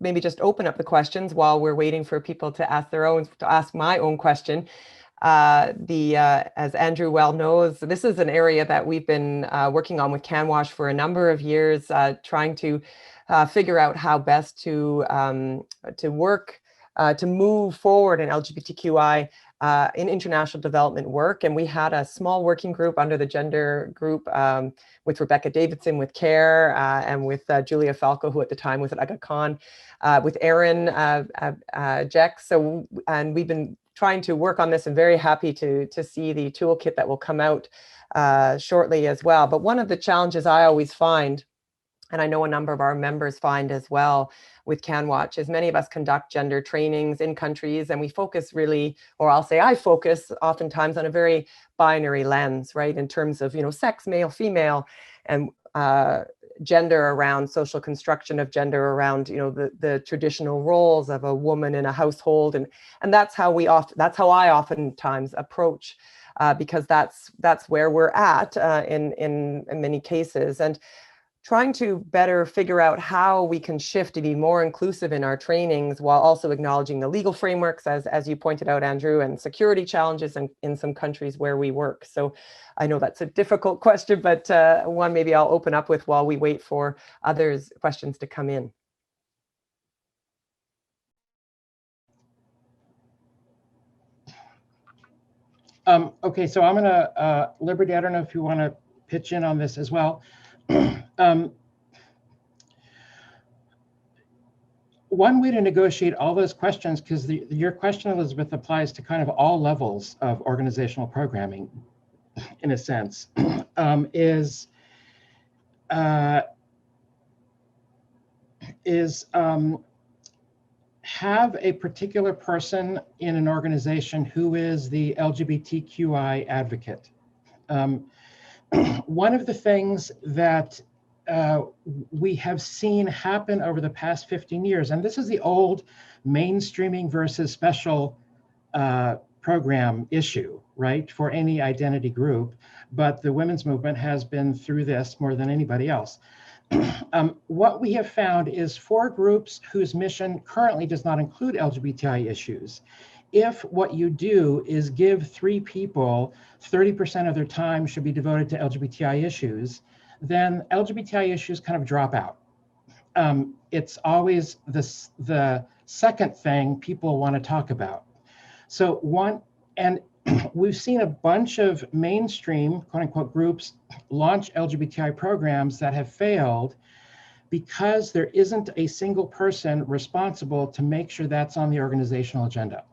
maybe just open up the questions while we're waiting for people to ask my own question. As Andrew well knows, this is an area that we've been working on with CanWach for a number of years, trying to figure out how best to work to move forward in LGBTQI in international development work. And we had a small working group under the gender group with Rebecca Davidson with CARE and with Julia Falco, who at the time was at Aga Khan, with Aaron Jeck. So, and we've been trying to work on this, and very happy to see the toolkit that will come out shortly as well. But one of the challenges I always find, and I know a number of our members find as well with CanWach, is many of us conduct gender trainings in countries, and we focus really, or I'll say I focus oftentimes on a very binary lens, right? In terms of, you know, sex, male, female, and gender around social construction of gender around, you know, the traditional roles of a woman in a household, and that's how I oftentimes approach, because that's where we're at in many cases. And trying to better figure out how we can shift to be more inclusive in our trainings while also acknowledging the legal frameworks, as you pointed out, Andrew, and security challenges in some countries where we work. So I know that's a difficult question, but one maybe I'll open up with while we wait for others' questions to come in. Okay, so I'm gonna, Liberty, I don't know if you wanna pitch in on this as well. One way to negotiate all those questions, because your question, Elizabeth, applies to kind of all levels of organizational programming, in a sense, is have a particular person in an organization who is the LGBTQI advocate. One of the things that we have seen happen over the past 15 years, and this is the old mainstreaming versus special program issue, right, for any identity group, but the women's movement has been through this more than anybody else. What we have found is for groups whose mission currently does not include LGBTI issues, if what you do is give 3 people 30% of their time should be devoted to LGBTI issues, then LGBTI issues kind of drop out. It's always the second thing people want to talk about. So we've seen a bunch of mainstream, quote unquote, groups launch LGBTI programs that have failed because there isn't a single person responsible to make sure that's on the organizational agenda.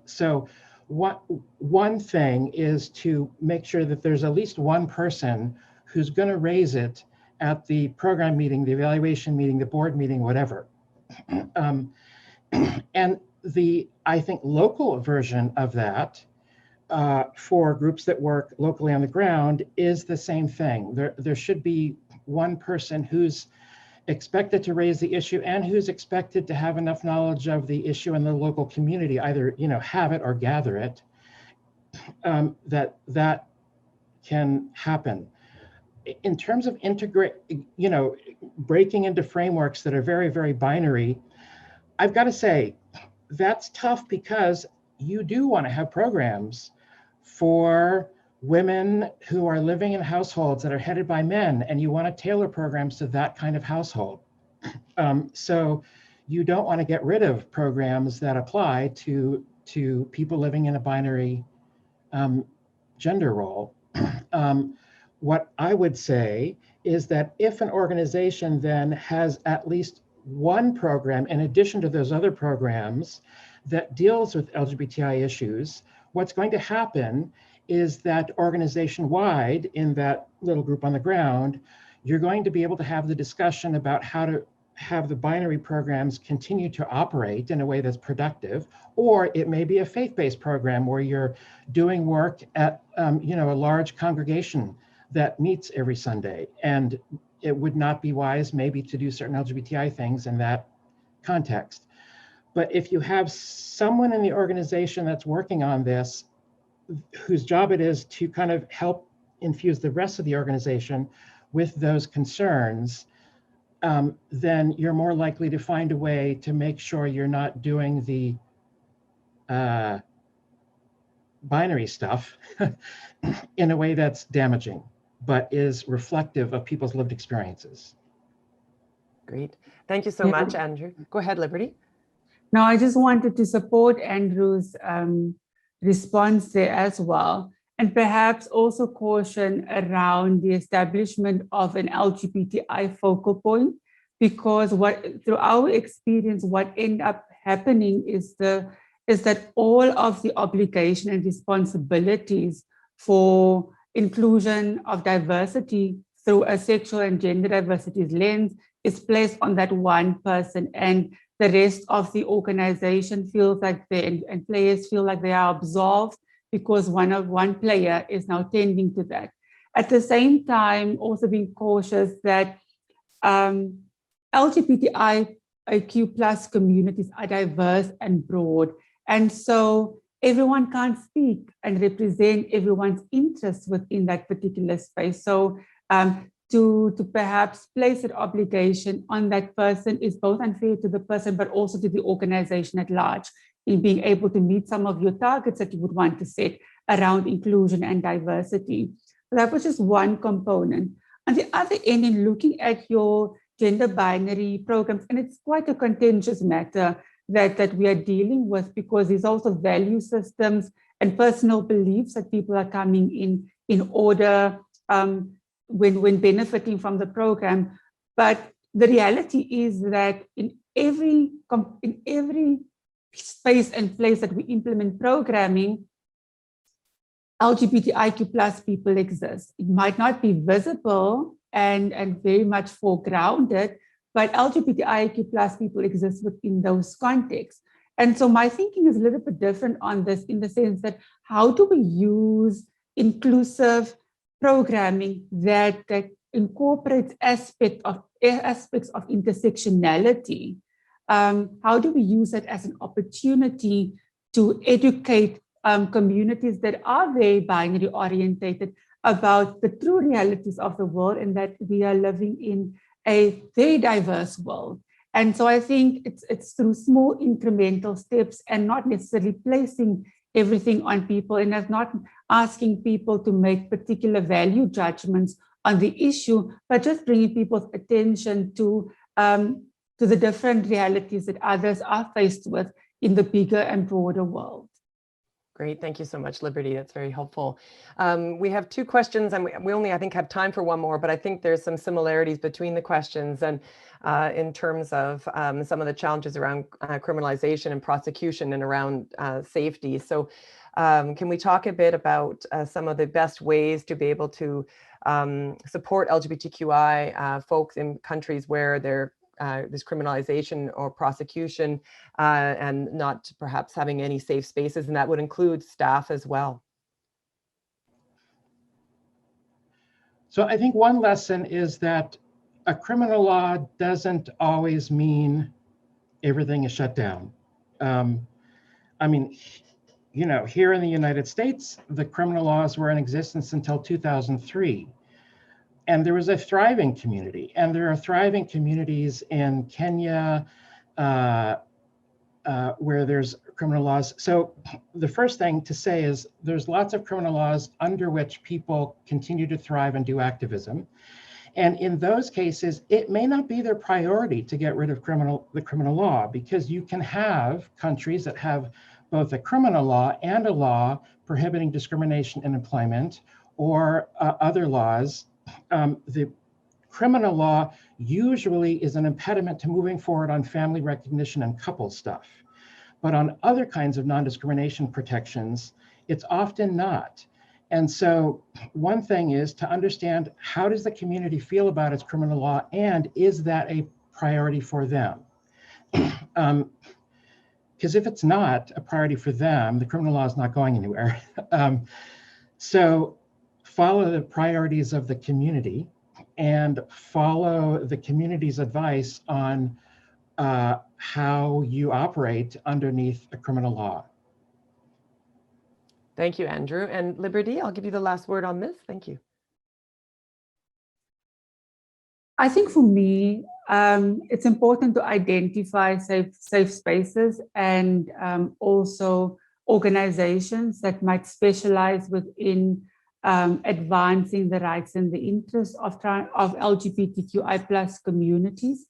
So one thing is to make sure that there's at least one person who's going to raise it at the program meeting, the evaluation meeting, the board meeting, whatever. And I think, local version of that for groups that work locally on the ground is the same thing. There should be one person who's expected to raise the issue and who's expected to have enough knowledge of the issue in the local community, either have it or gather it, that can happen. In terms of breaking into frameworks that are very, very binary, I've got to say, that's tough because you do want to have programs for women who are living in households that are headed by men, and you want to tailor programs to that kind of household. So you don't want to get rid of programs that apply to people living in a binary gender role. What I would say is that if an organization then has at least one program in addition to those other programs that deals with LGBTI issues, what's going to happen is that organization-wide, in that little group on the ground, you're going to be able to have the discussion about how to have the binary programs continue to operate in a way that's productive, or it may be a faith-based program where you're doing work at a large congregation that meets every Sunday, and it would not be wise maybe to do certain LGBTI things in that context. But if you have someone in the organization that's working on this, whose job it is to kind of help infuse the rest of the organization with those concerns, then you're more likely to find a way to make sure you're not doing the binary stuff in a way that's damaging, but is reflective of people's lived experiences. Great. Thank you so much, Andrew. Go ahead, Liberty. No, I just wanted to support Andrew's response there as well, and perhaps also caution around the establishment of an LGBTI focal point, because through our experience, what ended up happening is that all of the obligation and responsibilities for inclusion of diversity through a sexual and gender diversity lens is placed on that one person, and the rest of the organization feels like and players feel like they are absolved because one player is now tending to that. At the same time, also being cautious that LGBTIQ plus communities are diverse and broad, and so everyone can't speak and represent everyone's interests within that particular space. So to perhaps place an obligation on that person is both unfair to the person, but also to the organization at large in being able to meet some of your targets that you would want to set around inclusion and diversity. That was just one component. On the other end, in looking at your gender binary programs, and it's quite a contentious matter that we are dealing with, because there's also value systems and personal beliefs that people are coming in order when benefiting from the program. But the reality is that in every space and place that we implement programming, LGBTIQ plus people exist. It might not be visible and very much foregrounded, but LGBTIQ plus people exist within those contexts. And so my thinking is a little bit different on this, in the sense that how do we use inclusive programming that incorporates aspects of intersectionality? How do we use it as an opportunity to educate communities that are very binary orientated about the true realities of the world, and that we are living in a very diverse world? And so I think it's through small incremental steps, and not necessarily placing everything on people, and as not asking people to make particular value judgments on the issue, but just bringing people's attention to the different realities that others are faced with in the bigger and broader world. Great, thank you so much, Liberty. That's very helpful. We have two questions, and we only, I think, have time for one more, but I think there's some similarities between the questions, and in terms of some of the challenges around criminalization and prosecution and around safety. So can we talk a bit about some of the best ways to be able to support LGBTQI folks in countries where there's criminalization or prosecution, and not perhaps having any safe spaces, and that would include staff as well? So I think one lesson is that a criminal law doesn't always mean everything is shut down. I mean, you know, here in the United States, the criminal laws were in existence until 2003. And there was a thriving community, and there are thriving communities in Kenya where there's criminal laws. So the first thing to say is there's lots of criminal laws under which people continue to thrive and do activism. And in those cases, it may not be their priority to get rid of the criminal law, because you can have countries that have both a criminal law and a law prohibiting discrimination in employment, or other laws. The criminal law usually is an impediment to moving forward on family recognition and couple stuff. But on other kinds of non-discrimination protections, it's often not. And so one thing is to understand, how does the community feel about its criminal law, and is that a priority for them? Because if it's not a priority for them, the criminal law is not going anywhere. So follow the priorities of the community, and follow the community's advice on how you operate underneath a criminal law. Thank you, Andrew. And Liberty, I'll give you the last word on this. Thank you. I think for me, it's important to identify safe spaces, and also organizations that might specialize within advancing the rights and the interests of LGBTQI plus communities.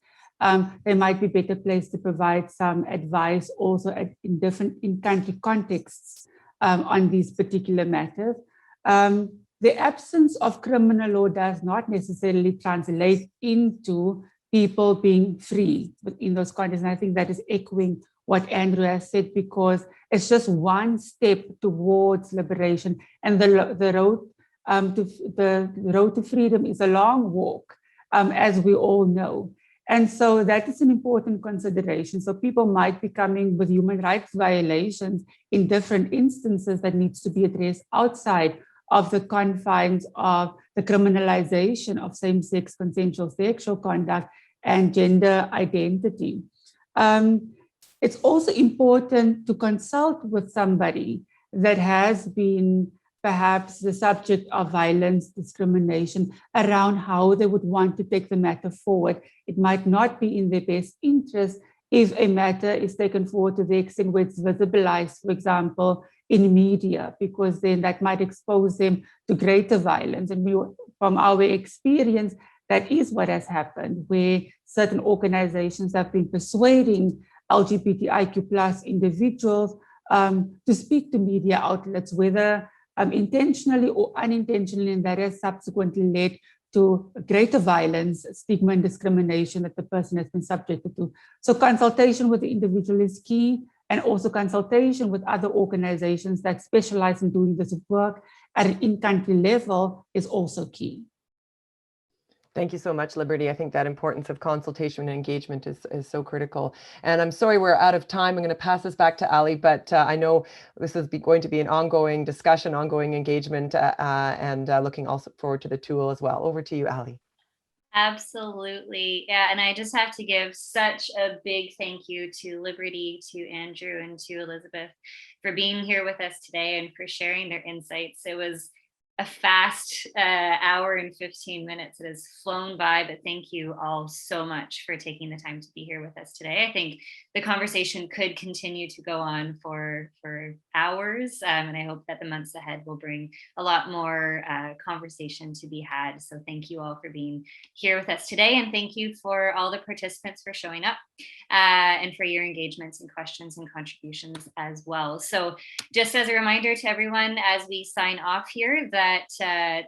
They might be better placed to provide some advice also in different in-country contexts on these particular matters. The absence of criminal law does not necessarily translate into people being free within those contexts. And I think that is echoing what Andrew has said, because it's just one step towards liberation. And the road to freedom is a long walk, as we all know. And so that is an important consideration. So people might be coming with human rights violations in different instances that needs to be addressed outside of the confines of the criminalization of same-sex consensual sexual conduct and gender identity. It's also important to consult with somebody that has been perhaps the subject of violence, discrimination, around how they would want to take the matter forward. It might not be in their best interest if a matter is taken forward to the extent where it's visibilized, for example, in media, because then that might expose them to greater violence. And from our experience, that is what has happened, where certain organizations have been persuading LGBTIQ plus individuals to speak to media outlets, whether intentionally or unintentionally, and that has subsequently led to greater violence, stigma, and discrimination that the person has been subjected to. So consultation with the individual is key, and also consultation with other organizations that specialize in doing this work at an in-country level is also key. Thank you so much, Liberty. I think that importance of consultation and engagement is so critical. And I'm sorry we're out of time. I'm going to pass this back to Ali, but I know this is going to be an ongoing discussion, ongoing engagement, and looking also forward to the tool as well. Over to you, Ali. Absolutely. Yeah. And I just have to give such a big thank you to Liberty, to Andrew, and to Elizabeth for being here with us today and for sharing their insights. It was a fast hour and 15 minutes. It has flown by, but thank you all so much for taking the time to be here with us today. I think the conversation could continue to go on for hours, and I hope that the months ahead will bring a lot more conversation to be had. So thank you all for being here with us today, and thank you for all the participants for showing up and for your engagements and questions and contributions as well. So just as a reminder to everyone as we sign off here, that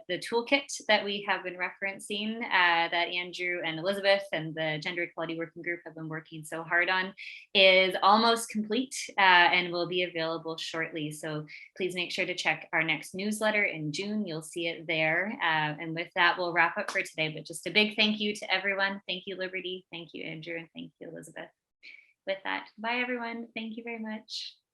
the toolkit that we have been referencing, that Andrew and Elizabeth and the Gender Equality Working Group have been working so hard on, is almost complete and will be available shortly. So please make sure to check our next newsletter in June. You'll see it there. And with that, we'll wrap up for today. But just a big thank you to everyone. Thank you, Liberty. Thank you, Andrew. And thank you, Elizabeth. With that, bye, everyone. Thank you very much.